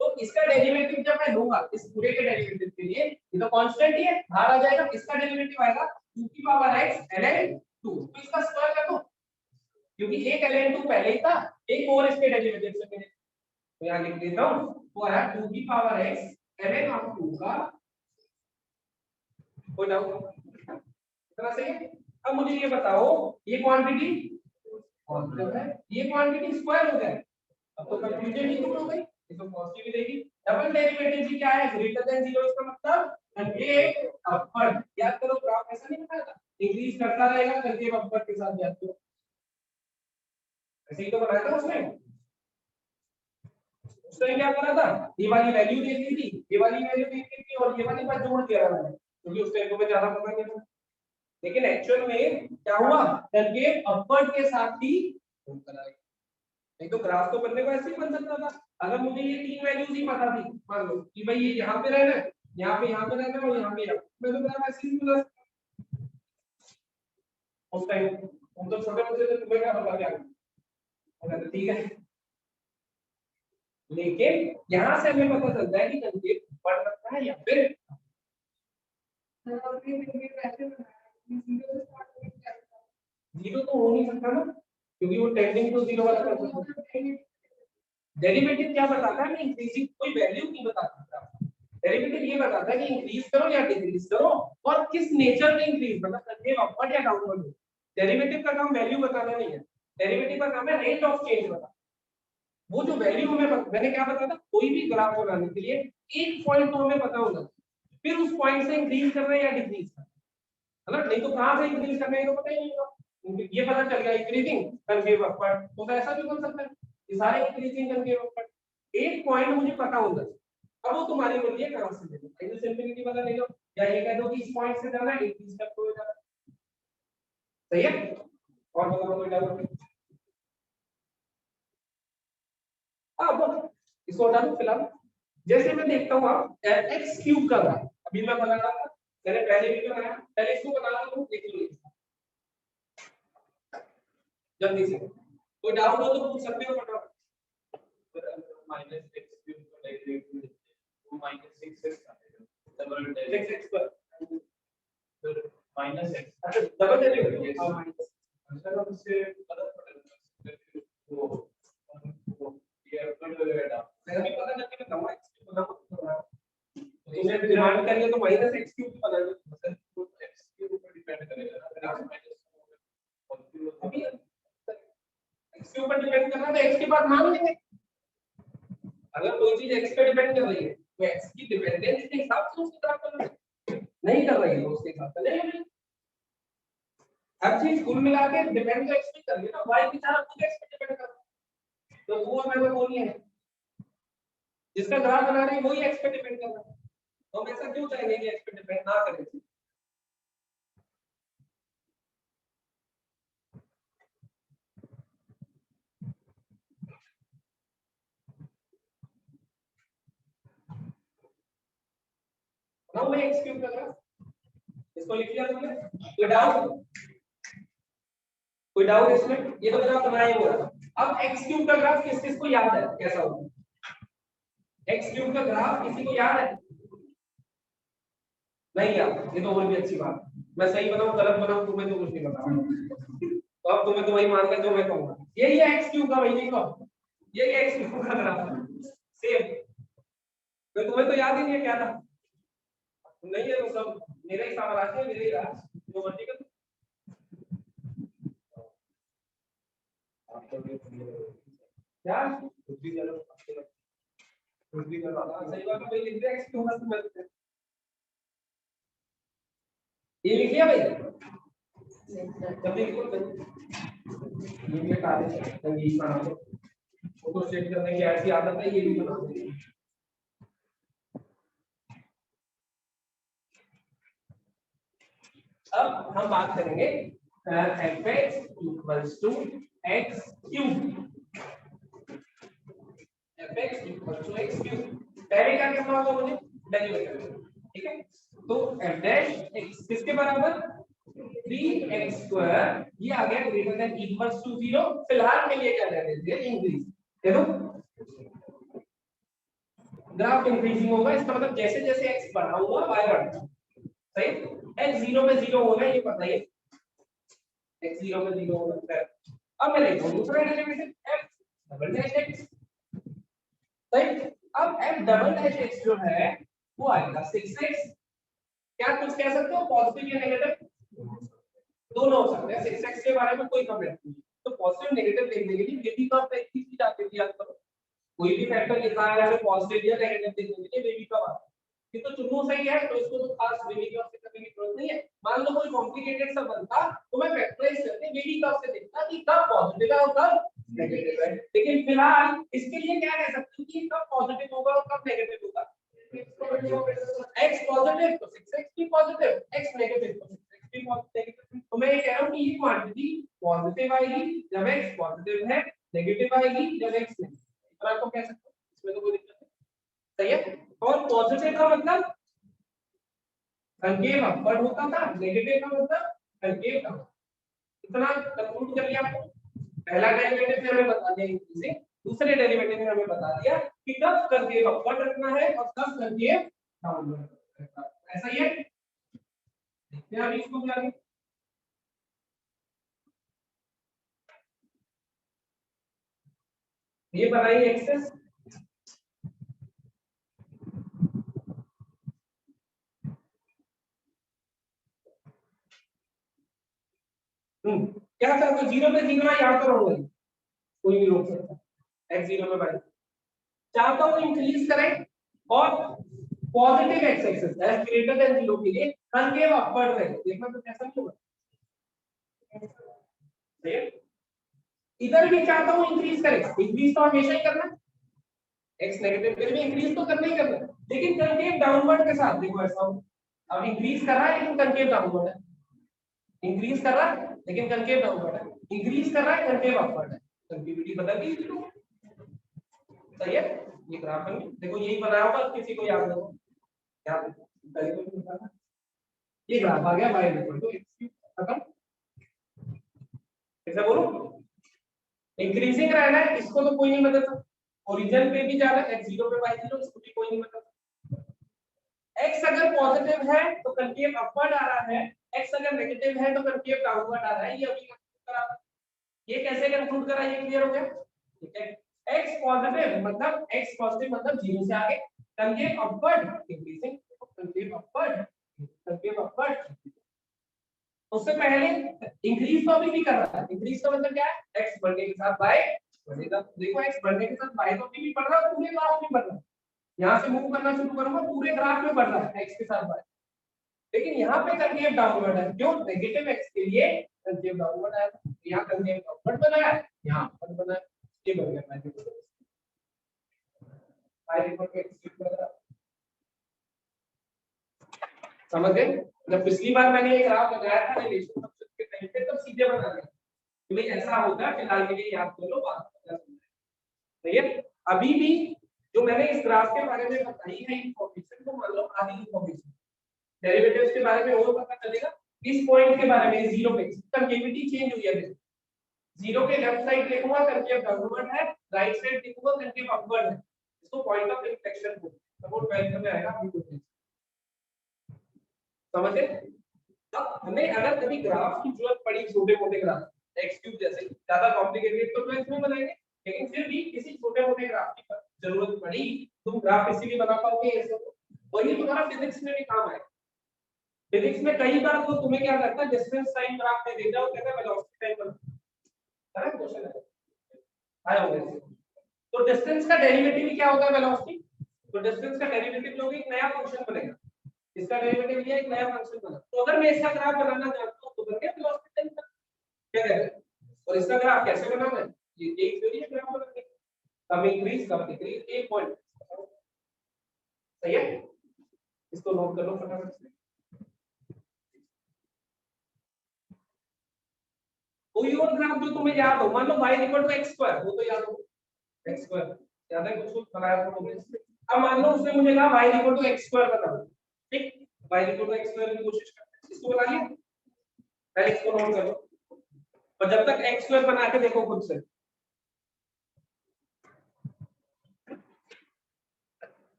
तो इसका डेरिवेटिव जब मैं लूंगा इस पूरे के डेरिवेटिव के लिए, ये तो कांस्टेंट ही है बाहर आ जाएगा, इसका डेरिवेटिव आएगा 2 की पावर x ln2, तो इसका स्क्वायर कर दो, क्योंकि एक ln2 पहले ही था, एक और इसके डेरिवेटिव से मैंने तो यहां लिख देता हूं, तो आया 2 की पावर x ln ऑफ 2 का, कोई डाउट इतना सही है। अब मुझे ये बताओ ये क्वांटिटी पॉजिटिव है, ये क्वांटिटी स्क्वायर हो जाए, अब तो कंफ्यूजन ही दूर हो गई, ये तो पॉजिटिव ही रहेगी। डबल डेरिवेटिव जी क्या है, ग्रेटर देन 0, इसका मतलब कंकेव अपवर्ड, याद करो ग्राफ ऐसा नहीं बनाया था, इंक्रीज करता रहेगा कंकेव अपवर्ड के साथ, याद करो ऐसे ही तो बनाया था उसने, उसने क्या करा था, ये वाली वैल्यू दे दी थी, ये वाली वैल्यू दे दी थी और ये वाली बात जोड़ दिया था मैंने, क्योंकि उस टाइम को मैं ज्यादा पता नहीं था, लेकिन एक्चुअल में क्या हुआ कंकेव अपवर्ड के साथ ही मूव करा, नहीं तो ग्राफ तो बनने को ऐसे ही बन सकता था, अगर मुझे ये तीन वैल्यूज ही पता थी, मान लो कि भाई ये यहाँ पे रहना है, यहाँ पे रहना है और यहाँ पे मैं तो ग्राफ ऐसे ही बना उस टाइम, हम तो छोटे बच्चे थे, तुम्हें क्या पता क्या, ठीक है। लेकिन यहाँ से हमें पता चलता है कि कंकेव बढ़ सकता है या फिर जीरो तो हो नहीं सकता ना, क्योंकि वो टेंडिंग टू जीरो वाला कर, डेरिवेटिव क्या बताता है, इंक्रीजिंग कोई वैल्यू नहीं बताता, डेरिवेटिव ये बताता है कि इंक्रीज करो या डिक्रीज करो और किस नेचर में इंक्रीज, मतलब कंकेव अपवर्ड या डाउनवर्ड। डेरिवेटिव का काम वैल्यू बताना नहीं है, डेरिवेटिव का काम है रेट ऑफ चेंज बताना, वो जो वैल्यू मैंने क्या बताया था, कोई भी ग्राफ बनाने के लिए एक पॉइंट तो हमें पता होगा, फिर उस पॉइंट से इंक्रीज करना है या डिक्रीज करना है ना, नहीं तो कहां से इंक्रीज करना है तो पता ही नहीं होगा, ये पता चल गया इंक्रीजिंग कंकेव अपवर्ड, तो ऐसा भी बन सकता है ये सारे इंक्रीजिंग कंकेव अपवर्ड, एक पॉइंट मुझे पता होगा, अब वो तुम्हारी मर्जी है कहां से ले लो, माइनस इंफिनिटी वाला ले लो या ये कह दो कि इस पॉइंट से जाना है इंक्रीज करते हुए जाना, सही है। और बताओ कोई डाउट, अब इसको हटा दो फिलहाल, जैसे मैं देखता हूँ आप एक्स क्यूब का ग्राफ, अभी मैं बना रहा था, मैंने पहले भी बनाया, पहले इसको बना दो देख लो जल्दी से, कोई डाउट हो तो पूछ सकते हो फटाफट। माइनस एक्स क्यूब का डेरिवेटिव वो माइनस 6x आएगा, डबल डेरिवेटिव 6x पर माइनस एक्स, अच्छा डबल डेरिवेटिव हां माइनस, अच्छा तो उससे अलग पड़ेगा वो ये अपवर्ड वगैरह मैं भी पता करके बताऊंगा, एक्स बताऊंगा तुमने डिमांड करिए तो माइनस एक्स क्यूब बना दो, मतलब एक्स के ऊपर डिपेंड करेगा ना, अगर आप माइनस अभी एक्स के ऊपर डिपेंड करना तो एक्स के बाद मान लेंगे, अगर कोई चीज एक्स पे डिपेंड कर रही है तो एक्स की डिपेंडेंस के हिसाब से उसकी तरफ करना है, नहीं कर रही है तो उसके हिसाब से नहीं, हर चीज कुल मिला के डिपेंड तो एक्स पे कर रही है ना, वाई की तरफ खुद एक्स पे डिपेंड कर रहा है, तो वो हमें वो नहीं है, जिसका ग्राफ बना रहे हैं वही एक्स पे डिपेंड कर रहा है, तो हम ऐसा क्यों चाहेंगे कि एक्स पे डिपेंड ना करें। नाउ मैं एक्स क्यूब का ग्राफ, इसको लिख लिया तुमने, कोई डाउट, कोई डाउट इसमें, ये तो ग्राफ बनाया हुआ है। अब एक्स क्यूब का ग्राफ किस किस को याद है कैसा होगा, एक्स क्यूब का ग्राफ किसी को याद है, नहीं याद, ये तो और भी अच्छी बात है, मैं सही बनाऊं गलत बनाऊं तुम्हें तो कुछ नहीं पता। तो अब तुम्हें तो वही मान कर जो मैं कहूंगा, यही है एक्स क्यूब का वही देखो, यही है एक्स क्यूब का ग्राफ सेम। तो तुम्हें तो याद ही नहीं है क्या था, नहीं है तो सब मेरा ही साम्राज्य है, मेरे ही राज, जो वर्टिकल क्या कुछ भी करो, कुछ भी करो, सही बात है भाई, लिख दे एक्स क्यूब का ये लिख लिया भाई, जल्दी लिखो ये भी काले संगीत बना दो, फोटो सेट करने की ऐसी आदत है, ये भी बना दो। अब हम बात करेंगे fx equals to x cube, fx equals to x cube, पहले क्या करना होगा मुझे, डेरिवेटिव, ठीक है। तो f डैश x किसके बराबर 3x स्क्वायर, ये आ गया ग्रेटर देन इक्वल्स टू 0, फिलहाल के लिए क्या रहने दीजिए इंक्रीज, देखो ग्राफ इंक्रीजिंग होगा, इसका मतलब जैसे जैसे x बढ़ा हुआ y बढ़ता, सही, x 0 पे 0 होगा ये पता है, x 0 पे 0 होगा। अब मैं लेता हूं दूसरा derivative f double dash x, सही। अब f डबल डैश x जो है वो आएगा 6x, क्या कुछ कह सकते हो पॉजिटिव या नेगेटिव, दोनों हो सकते हैं, 6x के बारे में कोई कमेंट नहीं, तो पॉजिटिव नेगेटिव देखने के लिए बेबी कर्व पे एक चीज की जाती है, याद करो कोई भी फैक्टर लिखा है या पॉजिटिव या नेगेटिव देखने के लिए बेबी कर्व आता है, कि तो चुन्नू सही है तो इसको तो खास बेबी कर्व से करने की जरूरत नहीं है, मान लो कोई कॉम्प्लिकेटेड सा बनता तो मैं फैक्टराइज करके बेबी कर्व से देखता कि कब पॉजिटिव है और कब नेगेटिव है, लेकिन फिलहाल इसके लिए क्या कह सकते हैं कि कब पॉजिटिव होगा और कब नेगेटिव होगा, x पॉजिटिव तो 6x भी पॉजिटिव, x नेगेटिव तो 6x भी पॉजिटिव, तो मैं ये कह रहा हूं कि ये क्वांटिटी पॉजिटिव आएगी जब x पॉजिटिव है, नेगेटिव आएगी जब x नेगेटिव, तो आपको कह सकते हो इसमें तो कोई दिक्कत नहीं, सही है। और पॉजिटिव का मतलब कंकेव अपवर्ड होता था, नेगेटिव का मतलब कंकेव डाउन, इतना कंक्लूड कर लिया आपको, पहला डेरिवेटिव ने हमें बता दिया इंक्रीजिंग, दूसरे डेरिवेटिव ने हमें बता दिया कि कब कंकेव अपवर्ड रखना है और कब कंकेव डाउनवर्ड रखना है, ऐसा ही है। देखते हैं अभी इसको क्या है, ये बनाइए एक्सेस, क्या चाहते हो, 0 पे 0 यहाँ पर होगा, कोई नहीं रोक सकता, x 0 पे भाई चाहता हूं इंक्रीज करें और positive x axis as greater than 0 के लिए कंकेव अपवर्ड रहे, देखना तो कैसा नहीं होगा, इधर भी चाहता हूं इंक्रीज करें, इंक्रीज तो हमेशा ही करना है, एक्स नेगेटिव के लिए इंक्रीज तो करना ही करना है, लेकिन कंकेव डाउनवर्ड के साथ, देखो ऐसा हो अब इंक्रीज कर रहा है लेकिन कंकेव डाउनवर्ड है, इंक्रीज कर रहा है लेकिन कंकेव डाउनवर्ड है, इंक्रीज कर रहा है कंकेव अपवर्ड है, कंकेविटी बदल गई, सही है। ये ग्राफ है, देखो यही बनाया होगा, किसी को याद नहीं हो, याद ये ग्राफ आ गया y इक्वल टू x खत्म, ऐसा बोलो इंक्रीजिंग रहना है, इसको तो कोई नहीं बदल सकता, ओरिजिन पे भी जाना x 0 पे y 0, इसको भी कोई नहीं बदल सकता, x अगर पॉजिटिव है तो कंकेव अपवर्ड आ रहा है, x अगर नेगेटिव है तो कंकेव डाउनवर्ड आ रहा है, ये अभी करा, ये कैसे कंक्लूड करा, ये क्लियर हो गया, ठीक है। x पॉजिटिव मतलब x पॉजिटिव मतलब 0 से आगे, concave upward increasing, concave upward, concave upward, उससे पहले इंक्रीज तो अभी भी कर रहा है, इंक्रीज का मतलब क्या है, x बढ़ने के साथ y बढ़ेगा, देखो x बढ़ने के साथ y तो अभी भी बढ़ रहा है, पूरे ग्राफ में बढ़ रहा है, यहां से मूव करना शुरू करूंगा पूरे ग्राफ में बढ़ रहा है x के साथ y, लेकिन यहाँ पे कंकेव डाउनवर्ड है, क्यों, नेगेटिव x के लिए कंकेव डाउनवर्ड आया था, यहाँ कंकेव अपवर्ड बनाया, यहाँ अपवर्ड बनाया, ये बन गया y, समझ गए। जब पिछली बार मैंने ये ग्राफ लगाया था रिलेशन फंक्शन के टाइम पे, तब सीधे बना दिया कि भाई ऐसा होगा, फिलहाल के लिए याद कर लो, बात सही है। अभी भी जो मैंने इस ग्राफ के बारे में बताई है इंफॉर्मेशन, को मान लो आधी इंफॉर्मेशन, डेरिवेटिव्स के बारे में और पता चलेगा, इस पॉइंट के बारे में 0 पे कंकेविटी चेंज हुई है, 0 के लेफ्ट साइड लिखूंगा कंकेव डाउनवर्ड है, राइट साइड लिखूंगा कंकेव अपवर्ड है, इसको पॉइंट ऑफ इंफ्लेक्शन बोलते हैं, सपोर्ट 12 में आएगा, अभी कुछ समझे। अब हमें अगर कभी ग्राफ की जरूरत पड़ी, छोटे मोटे ग्राफ एक्स क्यूब जैसे, ज्यादा कॉम्प्लिकेटेड तो ट्वेल्थ में बनाएंगे, लेकिन फिर भी किसी छोटे मोटे ग्राफ की जरूरत पड़ी, तुम ग्राफ इजीली बना पाओगे ऐसे तो, और ये तुम्हारा फिजिक्स में भी काम आएगा। फिजिक्स में कई बार तो तुम्हें क्या लगता है, डिस्टेंस टाइम ग्राफ में दे जाओ, कहता है वेलोसिटी टाइम बना, है क्वेश्चन है आया होगा इससे। तो डिस्टेंस का डेरिवेटिव क्या होगा वेलोसिटी, तो डिस्टेंस का डेरिवेटिव जो एक नया फंक्शन बनेगा, इसका डेरिवेटिव लिया एक नया फंक्शन बना, तो अगर मैं इसका ग्राफ बनाना चाहता हूं तो बन गया वेलोसिटी टाइम का, क्या कहते हैं। और इसका ग्राफ कैसे बनाना है, ये एक थ्योरी है ग्राफ बनाने की, कब इंक्रीज कब डिक्रीज, एक पॉइंट, सही है। इसको नोट कर लो फटाफट से। कोई और ग्राफ जो तुम्हें याद हो, मान लो y x², वो तो याद हो, x², याद है, कुछ बनाया था तुमने। अब मान लो उसने मुझे कहा y x² बताओ, ठीक, y x² की कोशिश करते हैं, इसको बना लिया, पहले इसको नोट कर लो, और जब तक x² बना के देखो खुद से।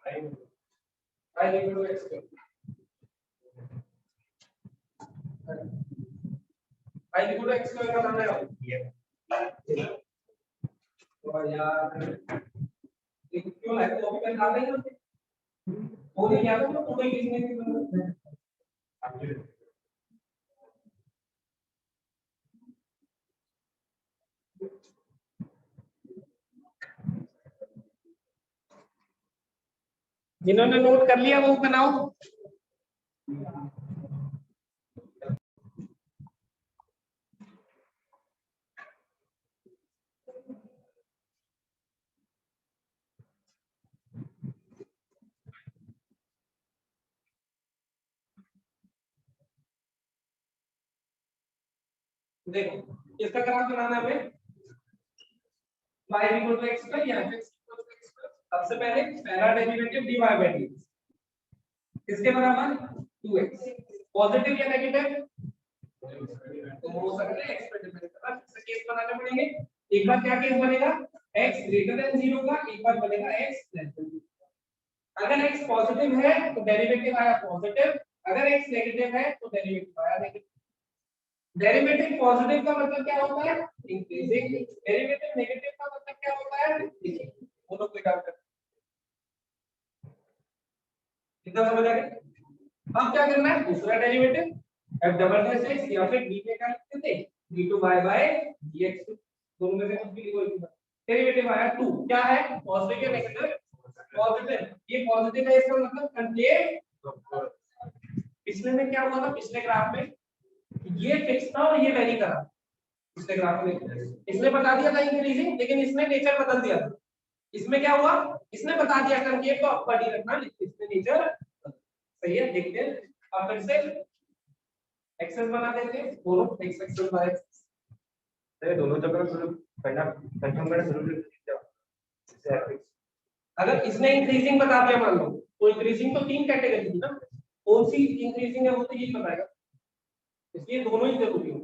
y x², y x² का नाम है और यार क्यों है, तो अभी डाल देंगे, वो नहीं याद है तो कोई किसी ने जिन्होंने नोट कर लिया वो बनाओ। देखो इसका ग्राफ बनाना है हमें, y x² या x x², सबसे पहले पहला डेरिवेटिव dy बाय dx किसके बराबर 2x, पॉजिटिव या नेगेटिव तो हो सकता है x पे डिपेंड करता है, इससे केस बनाने पड़ेंगे। एक बार क्या केस बनेगा, x ग्रेटर देन 0 का, एक बार बनेगा x लेस देन 0। अगर x पॉजिटिव है तो डेरिवेटिव आया पॉजिटिव, अगर x नेगेटिव है तो डेरिवेटिव आया नेगेटिव। डेरिवेटिव पॉजिटिव का मतलब क्या होता है, इंक्रीजिंग, डेरिवेटिव नेगेटिव का मतलब क्या होता है, डिक्रीजिंग। बोलो कोई डाउट है, कितना समझ आ गया। अब क्या करना है, दूसरा derivative f double dash x या फिर d पे क्या लिखते थे, d2y बाय dx, दोनों में से कुछ भी लिखो। डेरिवेटिव आया 2, क्या है पॉजिटिव या नेगेटिव, पॉजिटिव, ये पॉजिटिव है इसका मतलब कंकेव। पिछले में क्या हुआ था, पिछले ग्राफ में ये फिक्स था और ये वेरी करा, पिछले ग्राफ में इसने बता दिया था इंक्रीजिंग, लेकिन इसने नेचर बदल दिया था। इसमें क्या हुआ, इसने बता दिया कंकेव को अपर ही रखना, इसने नेचर, सही है। देखते हैं अब फिर से एक्सेस बना देते हैं, दोनों x एक्सेस बाय एक्सेस, अरे दोनों चक्कर शुरू करना, कंफर्म करना शुरू कर। अगर इसने इंक्रीजिंग बता दिया मान लो, तो इंक्रीजिंग तो तीन कैटेगरी थी ना, कौन सी इंक्रीजिंग है वो तो यही बताएगा, इसलिए दोनों ही जरूरी है।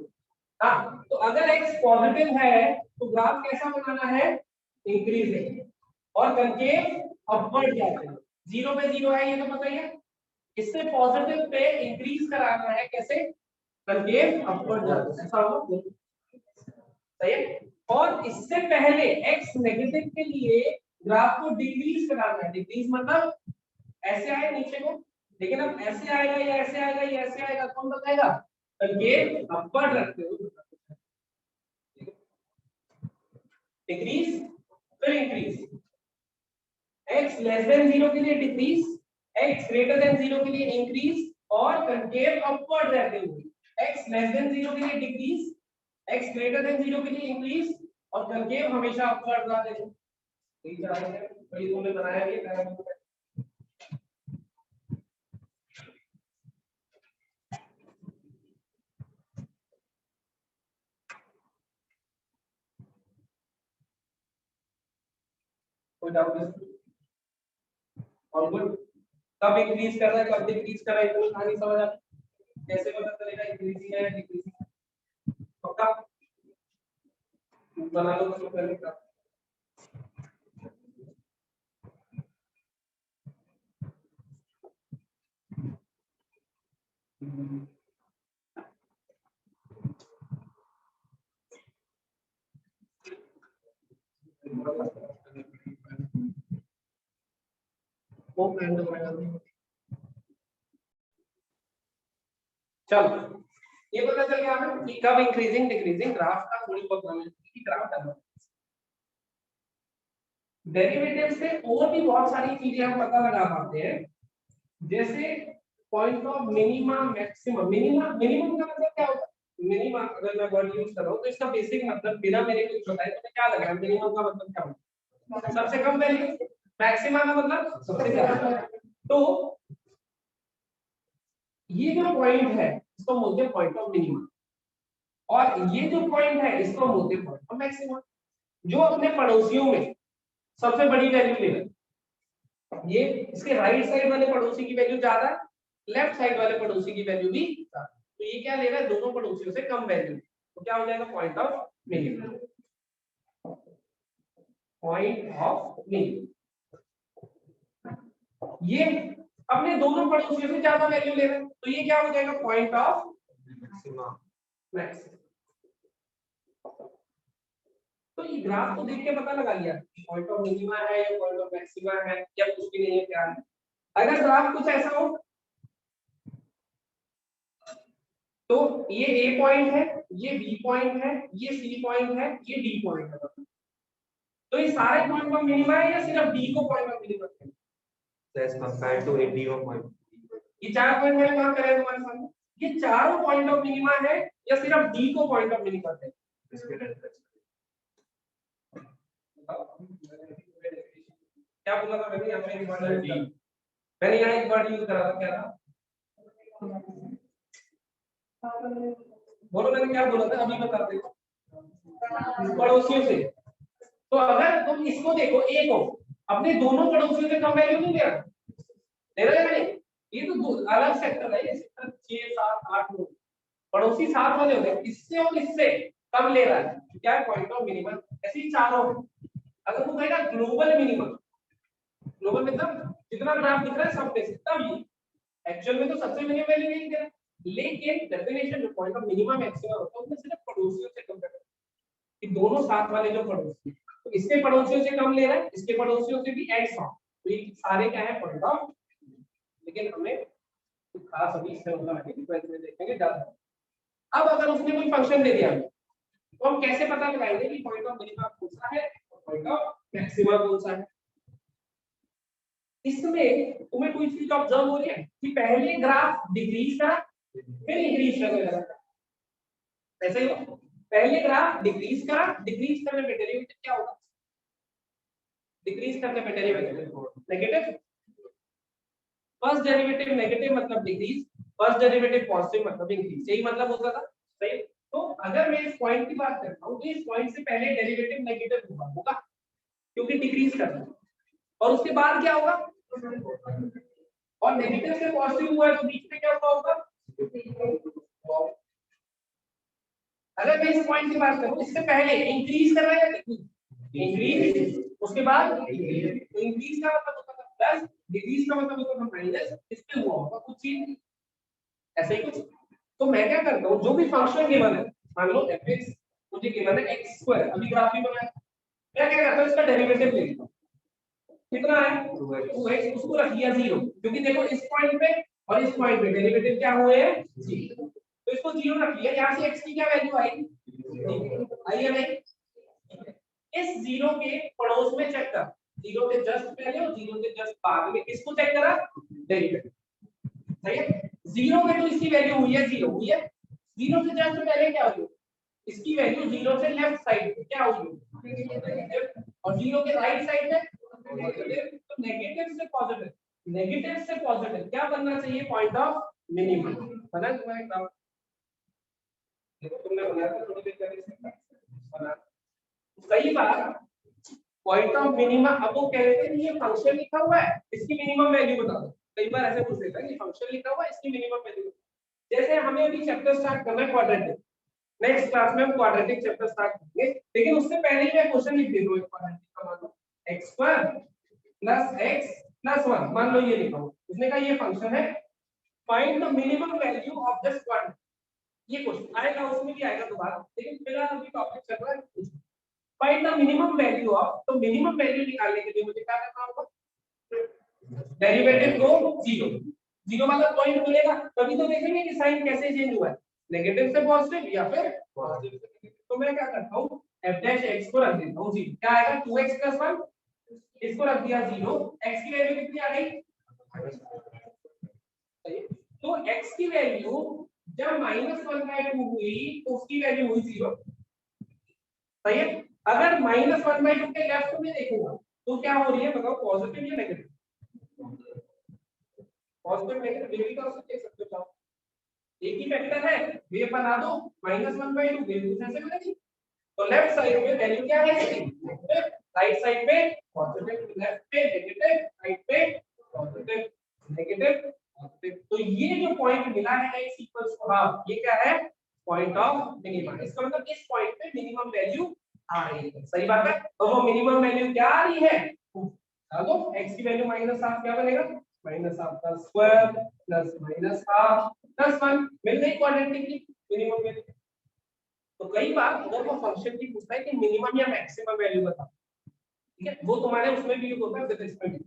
हाँ, तो अगर x पॉजिटिव है तो ग्राफ कैसा बनाना है, इंक्रीजिंग, और कंकेव अपवर्ड जाते हैं, 0 पे 0 है ये तो पता ही है, इससे पॉजिटिव पे इंक्रीज कराना है, कैसे, कंकेव अपवर्ड जाते हैं, ऐसा होगा, सही है। और इससे पहले x नेगेटिव के लिए ग्राफ को डिक्रीज कराना है, डिक्रीज मतलब ऐसे आए नीचे को, लेकिन अब ऐसे आएगा या ऐसे आएगा या ऐसे आएगा, कौन बताएगा, कंकेव अपवर्ड रखते हो, डिक्रीज फिर इंक्रीज, x लेस देन 0 के लिए डिक्रीज, x ग्रेटर देन 0 के लिए इंक्रीज, और कंकेव अपवर्ड रहते हुए x लेस देन 0 के लिए डिक्रीज, x ग्रेटर देन 0 के लिए इंक्रीज, और कंकेव हमेशा अपवर्ड रहते हैं। यही चाह रहे हैं, वही तुमने बनाया ये डायग्राम। कोई डाउट, और गुड, कब इंक्रीज कर रहा है कब डिक्रीज कर रहा है, इतनी कहानी समझ आ, कैसे पता चलेगा इंक्रीजिंग है डिक्रीजिंग, पक्का बना लो उसको पहले का। चलो ये पता चल गया हमें कि कब इंक्रीजिंग डिक्रीजिंग ग्राफ का थोड़ी बहुत नॉलेज की ग्राफ करना। डेरिवेटिव से और भी बहुत सारी चीजें हम पता लगा पाते हैं, जैसे point of minima maximum. Minima minimum का मतलब क्या होता है? मिनिमा अगर मैं वर्ड यूज कर रहा हूं तो इसका बेसिक मतलब बिना मेरे कुछ बताए तो क्या लग रहा है मिनिमम का मतलब क्या होता है? सबसे कम वैल्यू। मैक्सिमम का मतलब सबसे ज्यादा। तो ये जो पॉइंट है इसको बोलते हैं पॉइंट ऑफ मिनिमम, और ये जो पॉइंट है इसको बोलते हैं पॉइंट ऑफ मैक्सिमम। जो अपने पड़ोसियों में सबसे बड़ी वैल्यू ले रहा है, ये इसके राइट साइड वाले पड़ोसी की वैल्यू ज्यादा, लेफ्ट साइड वाले पड़ोसी की वैल्यू भी ज्यादा, तो ये क्या ले रहा है दोनों पड़ोसियों से कम वैल्यू, तो क्या हो जाएगा point of minimum. Point of minimum ये अपने दोनों पड़ोसियों से ज्यादा वैल्यू ले रहा है, तो ये क्या हो जाएगा पॉइंट ऑफ मैक्सिमम। तो ये ग्राफ को देख के पता लगा लिया पॉइंट ऑफ मिनिमा है या पॉइंट ऑफ मैक्सिमा है या कुछ भी नहीं है, क्या है। अगर ग्राफ कुछ ऐसा हो तो ये ए पॉइंट है, ये बी पॉइंट है, ये सी पॉइंट है, ये डी पॉइंट है, तो ये सारे पॉइंट ऑफ मिनिमा है या सिर्फ डी को पॉइंट ऑफ मिनिमा है? as compared to AD of point. ये चार पॉइंट मैंने मार्क करे तुम्हारे सामने, ये चारों पॉइंट ऑफ मिनिमा है या सिर्फ डी को पॉइंट ऑफ मिनिमा है? क्या बोला था मैंने यहाँ पे? मैंने यहाँ एक वर्ड यूज करा था, क्या था? बोलो मैंने क्या बोला था अभी बताते हो। पड़ोसियों से। तो अगर तुम इसको देखो ए को अपने दोनों पड़ोसियों से कम वैल्यू नहीं दे रहा मैंने, ये तो अलग सेक्टर है, ये सेक्टर 6 7 8 9 पड़ोसी साथ वाले होते हैं, इससे और इससे कम ले रहा है, क्या है पॉइंट ऑफ मिनिमम। ऐसे ही चारों अगर वो कहेगा ग्लोबल मिनिमम, ग्लोबल मतलब जितना ग्राफ दिख रहा है सब में से, तब ये एक्चुअल में तो सबसे मिनिमम वैल्यू नहीं दे रहा, लेकिन डेफिनेशन में पॉइंट ऑफ मिनिमम मैक्सिमम होता है उसमें सिर्फ पड़ोसियों से कम करता है, कि दोनों साथ वाले जो पड़ोसी, तो इसके पड़ोसियों से कम ले रहा है, इसके पड़ोसियों से भी एंड सॉ, तो ये सारे क्या है पॉइंट ऑफ। लेकिन हमें खास अभी इससे मतलब डिफरेंस में देखेंगे ज्यादा। अब अगर उसने कोई फंक्शन दे दिया तो हम कैसे पता लगाएंगे कि पॉइंट ऑफ मिनिमम कौन सा है और पॉइंट ऑफ मैक्सिमम कौन सा है? इसमें तुम्हें कोई चीज ऑब्जर्व हो रही है कि पहले ग्राफ डिक्रीज करा फिर इंक्रीज करने लगा, ऐसे ही पहले ग्राफ डिक्रीज करा, डिक्रीज करने पे डेरिवेटिव क्या होगा? डिक्रीज करने पे derivative negative, first derivative negative मतलब डिक्रीज, फर्स्ट डेरिवेटिव पॉजिटिव मतलब इंक्रीज, यही मतलब होता था, सही। तो अगर मैं इस पॉइंट की बात करता हूं तो इस पॉइंट से पहले डेरिवेटिव नेगेटिव होगा क्योंकि डिक्रीज कर रहा है, और उसके बाद क्या होगा? और नेगेटिव से पॉजिटिव हुआ है तो बीच में क्या हुआ होगा? अगर मैं इस पॉइंट की बात करूं इससे पहले इंक्रीज कर रहा है या डिक्रीज? इंक्रीज, उसके बाद तो इंक्रीज का मतलब होता था प्लस, डिक्रीज का मतलब होता था माइनस, इसमें हुआ होगा कुछ चीज ऐसे ही कुछ। तो मैं क्या करता हूं जो भी फंक्शन गिवन है, मान लो fx मुझे गिवन है x2, अभी ग्राफ भी बनाया, मैं क्या करता हूं इसका डेरिवेटिव ले लेता हूं, कितना है 2x, उसको रख दिया 0 क्योंकि देखो इस पॉइंट पे और इस पॉइंट पे डेरिवेटिव क्या हुए हैं 0, तो इसको 0 रख लिया, यहां से x की क्या वैल्यू आई आई है नहीं? इस 0 के पड़ोस में चेक कर, 0 के जस्ट पहले और 0 के जस्ट बाद में किसको चेक करा? डेरिवेटिव, सही है। 0 में तो इसकी वैल्यू हुई है 0 हुई है, 0 से जस्ट पहले क्या हुई? इसकी वैल्यू 0 से लेफ्ट साइड पे क्या हुई? नेगेटिव, और 0 के राइट साइड में नेगेटिव, तो नेगेटिव से पॉजिटिव, नेगेटिव से पॉजिटिव क्या बनना चाहिए? Point of minimum. बना तुम्हारे ग्राफ, देखो तुमने बनाया था थोड़ी देर पहले बना, सही बात। पॉइंट ऑफ मिनिमम, अब वो कह रहे थे ये फंक्शन लिखा हुआ है इसकी मिनिमम वैल्यू बता दो, कई बार ऐसे पूछ लेता है कि फंक्शन लिखा हुआ है इसकी मिनिमम वैल्यू, जैसे हमें अभी चैप्टर स्टार्ट करना है क्वाड्रेटिक, नेक्स्ट क्लास में हम क्वाड्रेटिक चैप्टर स्टार्ट करेंगे, लेकिन उससे पहले ही मैं क्वेश्चन लिख देता हूं क्वाड्रेटिक का, मान लो x² + x + 1, मान लो ये लिखा हूं, उसने कहा ये फंक्शन है, find the minimum value of this quadratic, ये क्वेश्चन आएगा उसमें भी आएगा दोबारा, लेकिन फिलहाल अभी टॉपिक चल रहा है find the minimum value of, तो मिनिमम वैल्यू निकालने के लिए मुझे क्या करना होगा? डेरिवेटिव को 0 मतलब पॉइंट मिलेगा, तभी तो देखेंगे कि साइन कैसे चेंज हुआ है, नेगेटिव से पॉजिटिव या फिर पॉजिटिव से नेगेटिव। तो मैं क्या करता हूँ f डैश x को रख देता हूँ 0, क्या आएगा 2x + 1, इसको रख दिया 0, x की वैल्यू कितनी आ गई, तो x की वैल्यू जब -1/2 हुई तो उसकी वैल्यू हुई 0, सही है। अगर -1/2 के लेफ्ट में देखूंगा तो क्या हो रही है बताओ, पॉजिटिव या नेगेटिव, पॉजिटिव नेगेटिव भी तो देख सकते हो, एक ही वेक्टर है वेव बना दो, -1/2 वेव दूसरे से बनेगी, तो लेफ्ट साइड में वैल्यू क्या है इसकी, राइट साइड पे पॉजिटिव, लेफ्ट पे नेगेटिव, राइट पे पॉजिटिव नेगेटिव पॉजिटिव। तो ये जो पॉइंट मिला है x = हाफ, ये क्या है, पॉइंट ऑफ मिनिमा। इसका मतलब इस पॉइंट पे मिनिमम वैल्यू आ रही है, सही बात है। तो वो मिनिमम वैल्यू क्या आ रही है, डालो x की वैल्यू -1/2 क्या बनेगा, -1/2 का स्क्वायर प्लस -1/2 प्लस 1, मिल गई क्वाड्रेटिकली मिनिमम वैल्यू। तो कई बार अगर वो फंक्शन की पूछता है कि मिनिमम या मैक्सिमम वैल्यू बता, ठीक है, वो तुम्हारे उसमें भी होता है, फिजिक्स में भी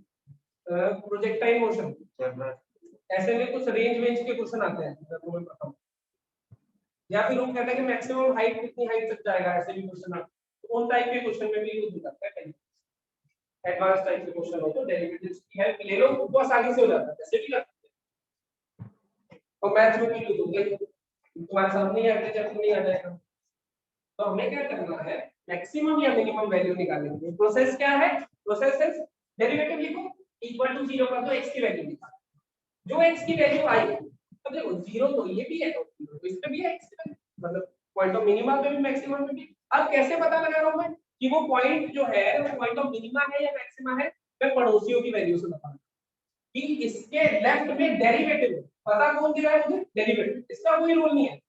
प्रोजेक्टाइल मोशन, ऐसे में कुछ रेंज के क्वेश्चन आते हैं अगर तुम्हें पता हो, या फिर वो कहता है कि मैक्सिमम हाइट कितनी हाइट तक जाएगा, ऐसे भी क्वेश्चन आते हैं, तो उन टाइप के क्वेश्चन में भी यूज होता है। कई एडवांस टाइप के क्वेश्चन हो तो डेरिवेटिव्स की हेल्प ले लो, वो आसानी से हो जाता है, ऐसे भी कर सकते हैं। तो मैथ्स में भी यूज होता है, तुम्हारे सामने ही आते जब नहीं आ जाएगा। तो हमें क्या करना है, मैक्सिमम या मिनिमम वैल्यू निकालने के लिए प्रोसेस क्या है, प्रोसेस इज डेरिवेटिव लिखो इक्वल टू 0 कर दो, x की वैल्यू निकालो, जो x की वैल्यू आई, अब देखो 0 तो ये भी है तो इस पे भी है x की वैल्यू, मतलब पॉइंट ऑफ मिनिमा पे भी मैक्सिमम पे भी। अब कैसे पता लगा रहा हूं मैं कि वो पॉइंट जो है वो पॉइंट ऑफ मिनिमा है या मैक्सिमा है, मैं पड़ोसियों की वैल्यू से बता कि इसके लेफ्ट में डेरिवेटिव पता कौन दे रहा है मुझे, डेरिवेटिव, इसका कोई रूल नहीं है,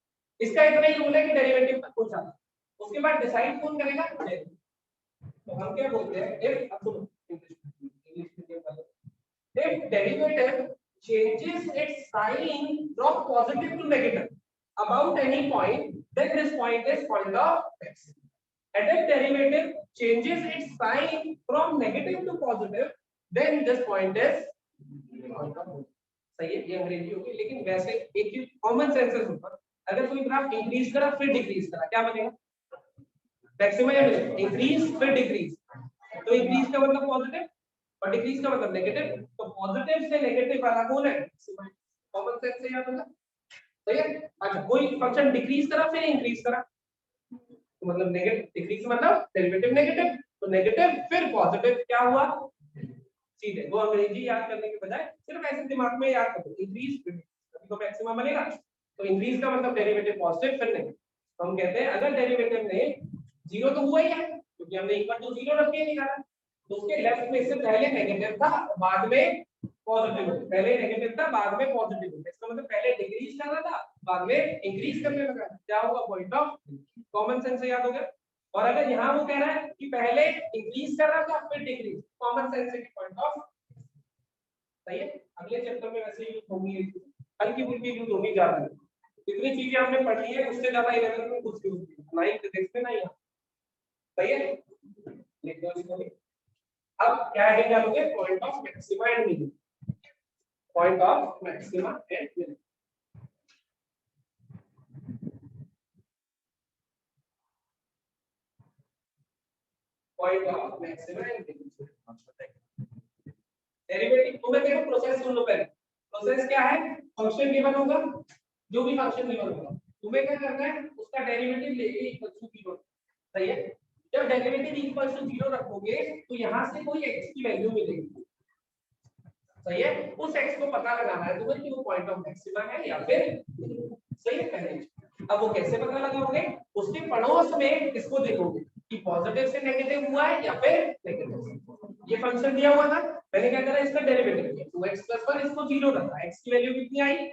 इसका इतना ही रूल है कि डेरिवेटिव तक पहुंचाना, उसके बाद डिसाइड कौन करेगा, तो हम क्या बोलते हैं, इफ अब सुनो इंग्लिश मीडियम वाले, if derivative changes its sign from positive to negative about any point, then this point is point of x, and if derivative changes its sign from negative to positive, then this point is point of, सही है, ये अंग्रेजी होगी, लेकिन वैसे एक चीज कॉमन सेंस से सुनो, अगर कोई ग्राफ इंक्रीज करा फिर डिक्रीज करा क्या बनेगा, मैक्सिमम या मिनिमम, इंक्रीज फिर डिक्रीज, तो इंक्रीज का मतलब पॉजिटिव और डिक्रीज का मतलब नेगेटिव, तो पॉजिटिव से नेगेटिव वाला कौन है, कॉमन सेंस से याद होगा, सही है। अच्छा कोई फंक्शन डिक्रीज करा फिर इंक्रीज करा, तो मतलब नेगेटिव, डिक्रीज मतलब डेरिवेटिव नेगेटिव, तो नेगेटिव फिर पॉजिटिव क्या हुआ, सीधे वो अंग्रेजी याद करने के बजाय सिर्फ ऐसे दिमाग में याद करो, इंक्रीज फिर तो मैक्सिमम बनेगा, तो इंक्रीज का मतलब डेरिवेटिव पॉजिटिव फिर नेगेटिव, तो हम कहते हैं अगर डेरिवेटिव ने 0 तो हुआ ही है क्योंकि हमने इक्वल टू 0 रख के निकाला, तो उसके लेफ्ट में से पहले नेगेटिव था बाद में पॉजिटिव, पहले नेगेटिव था बाद में पॉजिटिव, इसका मतलब पहले डिक्रीज कर रहा था बाद में इंक्रीज करने लगा, क्या होगा, पॉइंट ऑफ, कॉमन सेंस से याद हो गया। और अगर यहाँ वो कह रहा है कि पहले इंक्रीज कर रहा था फिर डिक्रीज, कॉमन सेंस से पॉइंट ऑफ, सही है। अगले चैप्टर में वैसे यूज होंगी, हल्की फुल्की यूज होगी, ज्यादा इतनी चीजें हमने पढ़ी है उससे ज्यादा 11 में कुछ यूज नहीं, 9th देखते ना यहाँ, सही है, लिख दो इसको भी। अब क्या है निकालोगे, point of maxima and minimum, point of maxima and minimum, point of maxima and minimum, derivative तो मैं देखो प्रोसेस सुन लो पहले, प्रोसेस क्या है, फंक्शन गिवन होगा, जो भी फंक्शन गिवन होगा तुम्हें क्या करना है, उसका डेरिवेटिव लेके इक्वल टू 0, सही है। जब डेरिवेटिव इक्वल टू 0 रखोगे तो यहां से कोई x की वैल्यू मिलेगी, सही है, उस x को पता लगाना है तुम्हें कि वो पॉइंट ऑफ मैक्सिमा है या फिर, सही है पहले। अब वो कैसे पता लगाओगे, उसके पड़ोस में इसको देखोगे कि पॉजिटिव से नेगेटिव हुआ है या फिर नेगेटिव से, ये फंक्शन दिया हुआ था, मैंने क्या करा इसका डेरिवेटिव किया, 2x + 1 इसको 0 रखा, x की वैल्यू कितनी आई,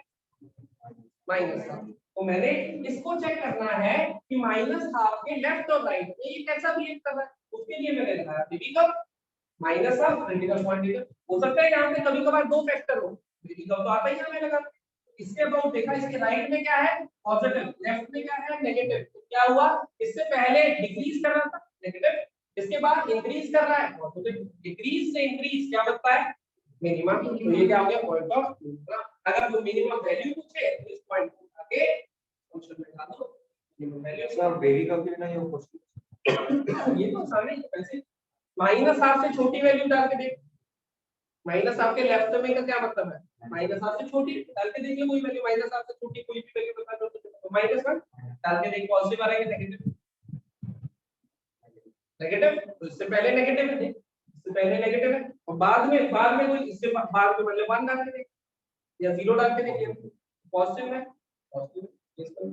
-1, तो मैंने इसको चेक करना है कि -1/2 के लेफ्ट और राइट में ये कैसा बिहेव कर रहा है, उसके लिए मैंने लिखा क्रिटिकल -1/2 क्रिटिकल पॉइंट, हो सकता है यहाँ पे कभी कभार दो फैक्टर हो, क्रिटिकल तो आता ही हमें लगा, इसके अबाउट देखा, इसके राइट में क्या है पॉजिटिव, लेफ्ट में क्या है नेगेटिव, तो क्या हुआ, इससे पहले डिक्रीज कर रहा था नेगेटिव, इसके बाद इंक्रीज कर रहा है पॉजिटिव, डिक्रीज से इंक्रीज क्या बनता है मिनिमम। तो ये क्या हो गया पॉइंट ऑफ मिनिमम। अगर वो मिनिमम वैल्यू पूछे तो इस पॉइंट को उठा के फंक्शन में डाल दो मिनिमम वैल्यू। सर बेबी का भी ना ये क्वेश्चन ये तो सारे वैसे -8 से छोटी वैल्यू डाल के देख। -8 के लेफ्ट में का क्या मतलब है, -8 से छोटी डाल के देख ले कोई वैल्यू, -8 से छोटी कोई भी वैल्यू बता दो तो -1 डाल के देख, पॉजिटिव आ रहा है कि नेगेटिव। नेगेटिव तो इससे पहले नेगेटिव है, इससे पहले नेगेटिव है और बाद में कोई इससे बाद में मतलब 1 डाल के देख या 0 डाल के देख, पॉजिटिव है पॉजिटिव। इसको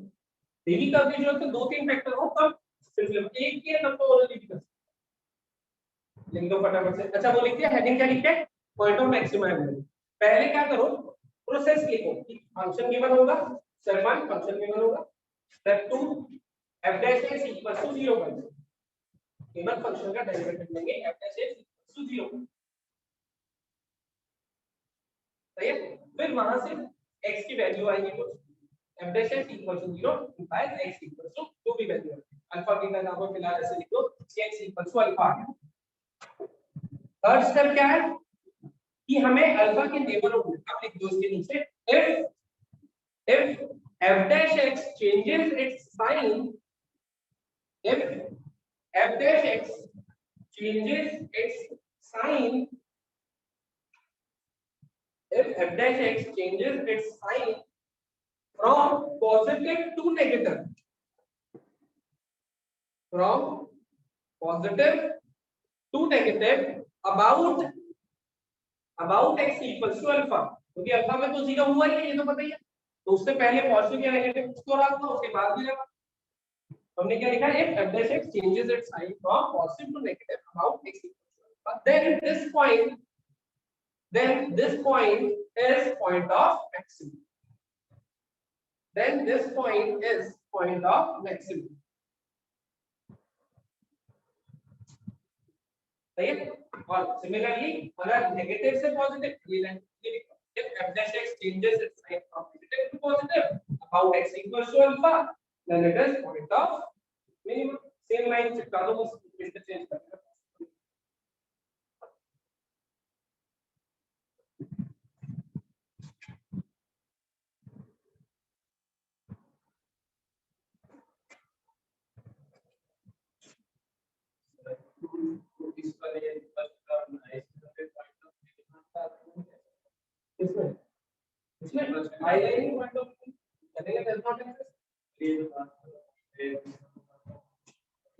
डेली का भी जो है 2-3 फैक्टर हो तब सिर्फ एक ही है तब तो ऑलरेडी लिख दो फटाफट से। अच्छा वो लिख दिया, हेडिंग क्या लिखे, पॉइंट ऑफ मैक्सिमम। पहले क्या करो, प्रोसेस लिखो कि फंक्शन गिवन होगा, स्टेप 1 फंक्शन गिवन होगा, step 2 f dash x equal to 0 कर दो, गिवन फंक्शन का डेरिवेटिव लेंगे f dash x equal to 0। सही है, फिर वहां से x की वैल्यू आएगी कुछ, f dash x equal to 0 implies x equal to जो भी वैल्यू है, अल्फा बीटा गामा फिलहाल ऐसे लिख दो कि x equal to alpha. Third step क्या है कि हमें अल्फा के नेबरहुड, आप लिख दो इसके नीचे, if f dash x changes its sign, if f dash x changes its sign, if f dash x changes its sign from positive to negative, from positive to negative about x equals to alpha, क्योंकि अल्फा में तो 0 हुआ ही है, ये तो पता ही है, तो उससे पहले पॉजिटिव या नेगेटिव उसको रखना, उसके बाद भी रखना। हमने क्या लिखा है, f dash x changes its sign from positive to negative about x equals to alpha, then this point is point of maximum, then this point is point of maximum। सही है, और सिमिलरली अगर नेगेटिव से पॉजिटिव ये लिखो, if f dash x changes its sign from negative to positive about x equals to alpha, then it is point of minimum। Same line चिपका दो, बस इसको चेंज कर दो। इस पर ये फर्स्ट टर्म है, इसमें इसमें हाईलाइटिंग पॉइंट ऑफ चलेगा, डज नॉट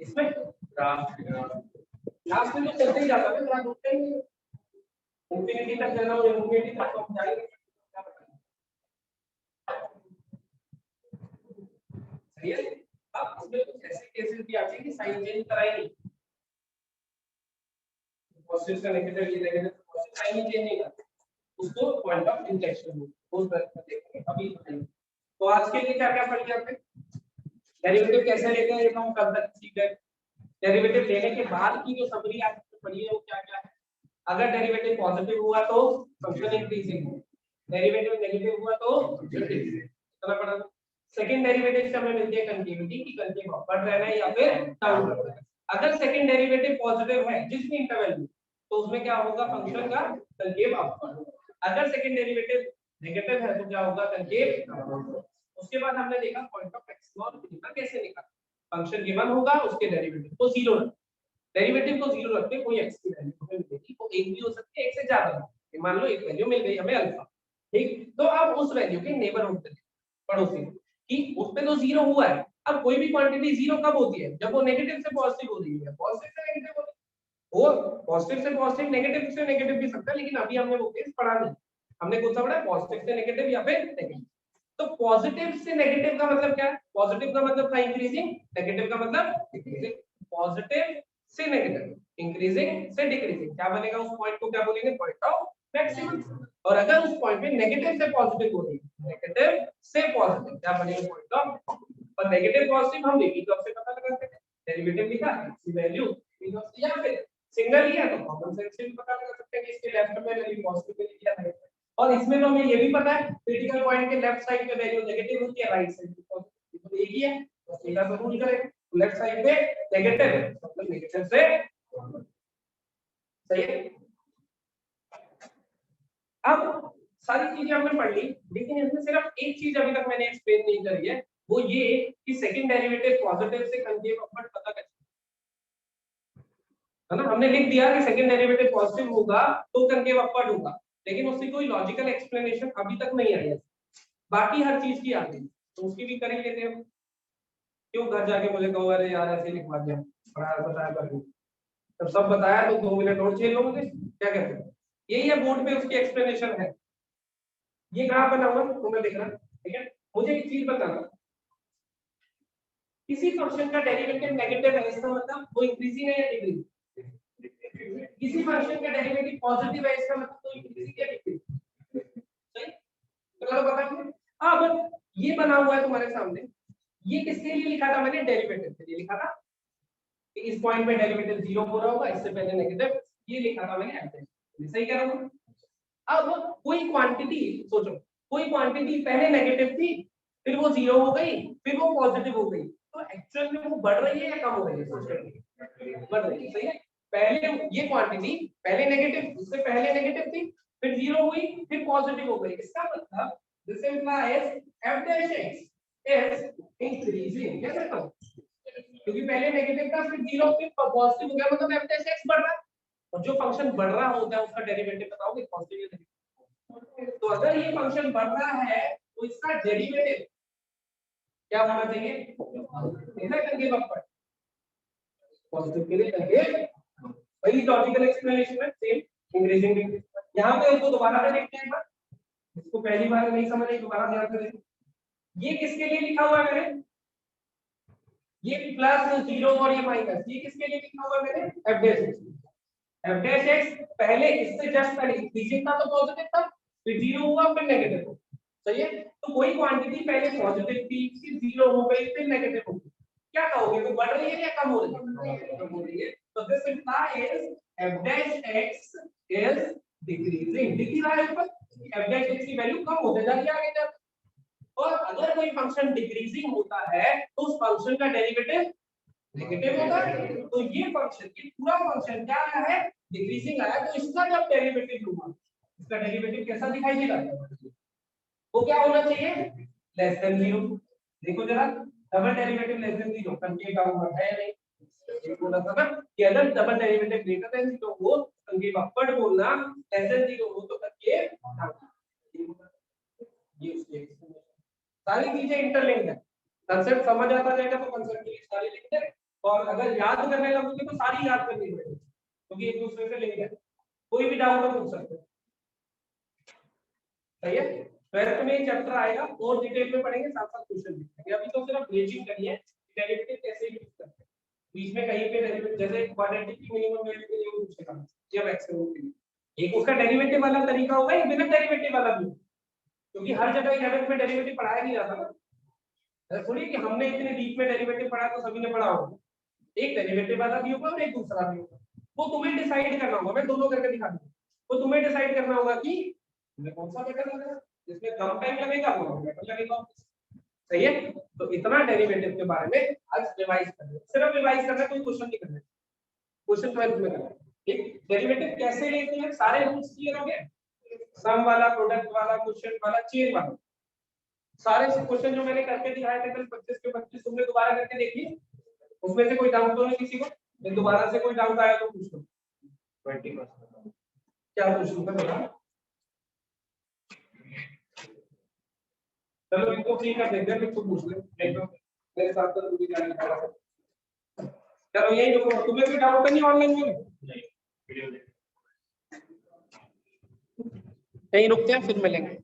इसमें लास्ट में तो चलते ही जाता है, ग्राफ रुकता ही नहीं, इंफिनिटी तक जाना हो, इंफिनिटी तक तो हम जाएंगे। सही है, अब उसमें कुछ ऐसे केसेस भी आते हैं कि साइन चेंज कराई नहीं, पॉजिटिव का नेगेटिव, ये नेगेटिव पॉजिटिव साइन ही चेंज नहीं करते, उसको पॉइंट ऑफ इंटेंशन उस बारे में देखेंगे अभी। तो आज के लिए क्या क्या पढ़ लिया आपने, डेरिवेटिव कैसे लेते हैं ये तो हम कल तक सीख गए, डेरिवेटिव लेने के बाद की जो समरी आपने पढ़ी है वो क्या क्या है। अगर डेरिवेटिव पॉजिटिव हुआ तो फंक्शन इंक्रीजिंग, डेरिवेटिव नेगेटिव हुआ तो इतना पढ़ा। सेकंड डेरिवेटिव से हमें मिलती है कंटिन्यूटी की, कंटिन्यू बढ़ रहना है या फिर डाउन बढ़ रहा है। अगर सेकंड डेरिवेटिव पॉजिटिव है जिस भी इंटरवल में तो उसमें क्या होगा, फंक्शन का कंकेव अपवर्ड। अगर सेकंड डेरिवेटिव नेगेटिव है तो क्या होगा, कंकेव। उसके बाद हमने देखा पॉइंट ऑफ मैक्सिमम और मिनिमम कैसे निकालना, फंक्शन गिवन होगा उसके डेरिवेटिव को 0 रख, डेरिवेटिव को 0 रखते कोई x की वैल्यू हमें मिलेगी, वो एक भी हो सकती है, एक से ज्यादा, मान लो एक वैल्यू मिल गई हमें अल्फा, ठीक, तो अब उस वैल्यू के नेबरहुड पे पड़ोसी कि उस पे तो 0 हुआ है, अब कोई भी क्वांटिटी 0 कब होती है, जब वो नेगेटिव से पॉजिटिव हो रही है, पॉजिटिव से नेगेटिव हो रही है, वो पॉजिटिव से पॉजिटिव नेगेटिव से नेगेटिव भी सकता है, लेकिन अभी हमने वो केस पढ़ा नहीं, हमने कौन सा पढ़ा, पॉजिटिव से नेगेटिव या फिर नेगेटिव। तो पॉजिटिव से नेगेटिव का मतलब क्या है, पॉजिटिव का मतलब था इंक्रीजिंग, नेगेटिव का मतलब डिक्रीजिंग, पॉजिटिव से नेगेटिव, इंक्रीजिंग से डिक्रीजिंग, क्या बनेगा उस पॉइंट को क्या बोलेंगे, पॉइंट ऑफ मैक्सिमम। और अगर उस पॉइंट पे नेगेटिव से पॉजिटिव हो रही है, नेगेटिव से पॉजिटिव क्या बनेगा, पॉइंट ऑफ। और नेगेटिव पॉजिटिव हम वेवी कर्व से पता लगा सकते हैं, डेरिवेटिव लिखा है इसकी वैल्यू या फिर सिंगल ही है तो कॉमन सेंस से भी पता लगा सकते हैं कि इसके लेफ्ट में वैल्यू पॉजिटिव मिली या नेगेटिव। और इसमें तो हमें ये भी पता है क्रिटिकल पॉइंट के लेफ्ट साइड पे वैल्यू नेगेटिव होती है, राइट साइड पे पॉजिटिव, तो एक ही है, बस सीधा सा रूल करेंगे, लेफ्ट साइड पे नेगेटिव मतलब नेगेटिव से सही है। अब सारी चीजें हमने पढ़ ली, लेकिन इसमें सिर्फ एक चीज अभी तक मैंने एक्सप्लेन नहीं करी है, वो ये कि सेकंड डेरिवेटिव पॉजिटिव से कंकेव अपवर्ड पता कैसे, है ना। हमने लिख दिया कि सेकंड डेरिवेटिव पॉजिटिव होगा तो कंकेव अपवर्ड होगा, लेकिन उसकी कोई लॉजिकल एक्सप्लेनेशन अभी तक नहीं आई है। बाकी हर चीज की आ गई, तो उसकी भी कर ही लेते हैं। क्यों घर जाके मुझे कहो अरे यार ऐसे लिखवा दिया, पढ़ाया बताया कर दूं, जब सब बताया तो 2 मिनट और चाहिए लोगों के, क्या कहते हैं। यही है बोर्ड पे उसकी एक्सप्लेनेशन है। ये ग्राफ बना हुआ तुम्हें दिख रहा है, ठीक है। मुझे एक चीज बताना, किसी फंक्शन का डेरिवेटिव नेगेटिव है इसका मतलब वो इंक्रीजिंग है या डिक्रीजिंग, किसी फंक्शन का डेरिवेटिव पॉजिटिव है इसका मतलब वो इंक्रीजिंग या डिक्रीजिंग, सही। तो बताइए अब ये बना हुआ है तुम्हारे सामने, ये किसके लिए लिखा था मैंने, डेरिवेटिव के लिए लिखा था कि इस पॉइंट पे डेरिवेटिव 0 हो रहा होगा, इससे पहले नेगेटिव, ये लिखा था मैंने एफ, सही कह रहा हूं। अब कोई क्वांटिटी सोचो, कोई क्वांटिटी पहले नेगेटिव थी, फिर वो 0 हो गई, फिर वो पॉजिटिव हो गई, तो एक्चुअल में वो बढ़ रही है या कम हो रही है, सोचो बढ़ रही है, सही है। पहले ये क्वांटिटी पहले नेगेटिव, उससे पहले नेगेटिव थी, फिर 0 हुई, फिर पॉजिटिव हो गई, इसका मतलब this implies f dash x is increasing, क्या कहता हूं, क्योंकि पहले नेगेटिव था फिर 0 फिर पॉजिटिव हो गया, मतलब f dash x बढ़ रहा है। और जो फंक्शन बढ़ रहा होता है उसका डेरिवेटिव बताओगे पॉजिटिव या नेगेटिव। तो अगर ये फंक्शन बढ़ रहा है तो इसका डेरिवेटिव क्या होना चाहिए, है ना, कंकेव अपवर्ड, पॉजिटिव के लिए कंकेव। वही लॉजिकल एक्सप्लेनेशन है, सेम इंक्रीजिंग। यहां पे उसको दोबारा से देखते हैं एक बार, इसको पहली बार नहीं समझे दोबारा ध्यान से देखो। ये किसके लिए लिखा हुआ है मैंने, ये प्लस 0 और ये माइनस, ये किसके लिए लिखा हुआ है मैंने, f dash x, f dash x पहले इससे जस्ट पहले इंक्रीजिंग था तो पॉजिटिव था, फिर 0 हुआ फिर नेगेटिव हो, सही है। तो कोई क्वांटिटी पहले पॉजिटिव थी फिर 0 हो गई फिर नेगेटिव हो गई, क्या कहोगे, वो बढ़ रही है या कम हो रही है, कम हो रही है। तो this implies f dash x is decreasing, दिख रहा है ऊपर f dash x की वैल्यू कम होते जा रही है आगे तक। और अगर कोई फंक्शन डिक्रीजिंग होता है तो उस फंक्शन का डेरिवेटिव नेगेटिव होता है। तो ये फंक्शन, ये पूरा फंक्शन क्या आया है, डिक्रीजिंग आया, तो इसका जब डेरिवेटिव होगा, इसका डेरिवेटिव कैसा दिखाई देगा, वो क्या होना चाहिए, लेस देन 0। देखो जरा, double derivative less than 0 concave का होगा है नहीं, ये बोला था ना कि अगर डबल डेरिवेटिव ग्रेटर देन 0 हो कंकेव अपवर्ड बोलना, लेस देन 0 हो तो कंकेव डाउनवर्ड। ये उसकी सारी चीजें इंटरलिंक्ड है, कंसेप्ट समझ आता जाएगा तो कंसेप्ट के लिए सारी लिंक्ड है, और अगर याद करने लगोगे तो सारी याद करनी पड़ेगी क्योंकि एक दूसरे से लिंक है। कोई भी डाउट हो पूछ सकते हो, सही है। 12th में चैप्टर आएगा और डिटेल में पढ़ेंगे, साथ साथ क्वेश्चन भी करेंगे। अभी तो सिर्फ बेसिक करिए डेरिवेटिव कैसे यूज करते हैं, बीच में कहीं पे डेरिवेटिव जैसे क्वाड्रेटिक की मिनिमम वैल्यू के लिए पूछेगा या मैक्सिमम के लिए, एक उसका डेरिवेटिव वाला तरीका होगा, एक बिना डेरिवेटिव वाला भी, क्योंकि हर जगह 11th में डेरिवेटिव पढ़ाया नहीं जाता ना, ऐसा थोड़ी कि हमने इतने डीप में डेरिवेटिव पढ़ा तो सभी ने पढ़ा होगा। एक डेरिवेटिव वाला भी होगा और एक दूसरा भी होगा, वो तुम्हें डिसाइड करना होगा। मैं दोनों करके दिखा दूंगा, वो तुम्हें डिसाइड करना होगा कि तुम्हें कौन सा बेटर लगेगा, जिसमें कम टाइम लगेगा वो बेटर लगेगा, सही है। तो इतना डेरिवेटिव के बारे में आज रिवाइज करना है, सिर्फ रिवाइज करना है, कोई क्वेश्चन नहीं करना है, क्वेश्चन 12th में करना है। ठीक, डेरिवेटिव कैसे लेते हैं सारे रूल्स क्लियर हो गए, सम वाला, प्रोडक्ट वाला, क्वेश्चन वाला, चेन वाला, सारे से क्वेश्चन जो मैंने करके दिखाए थे कल 25 के 25 तुमने दोबारा करके देखिए, उसमें से कोई डाउट तो नहीं किसी को, फिर दोबारा से कोई डाउट आया तो पूछ लो। 20% क्या पूछ लूं बता, चलो इनको फ्री कर देते हैं, इसको पूछ ले, नहीं तो मेरे साथ तो पूरी जाने वाला है। चलो यही रुको, तुम्हें कोई डाउट नहीं ऑनलाइन में, नहीं वीडियो देख, यहीं रुकते हैं फिर मिलेंगे।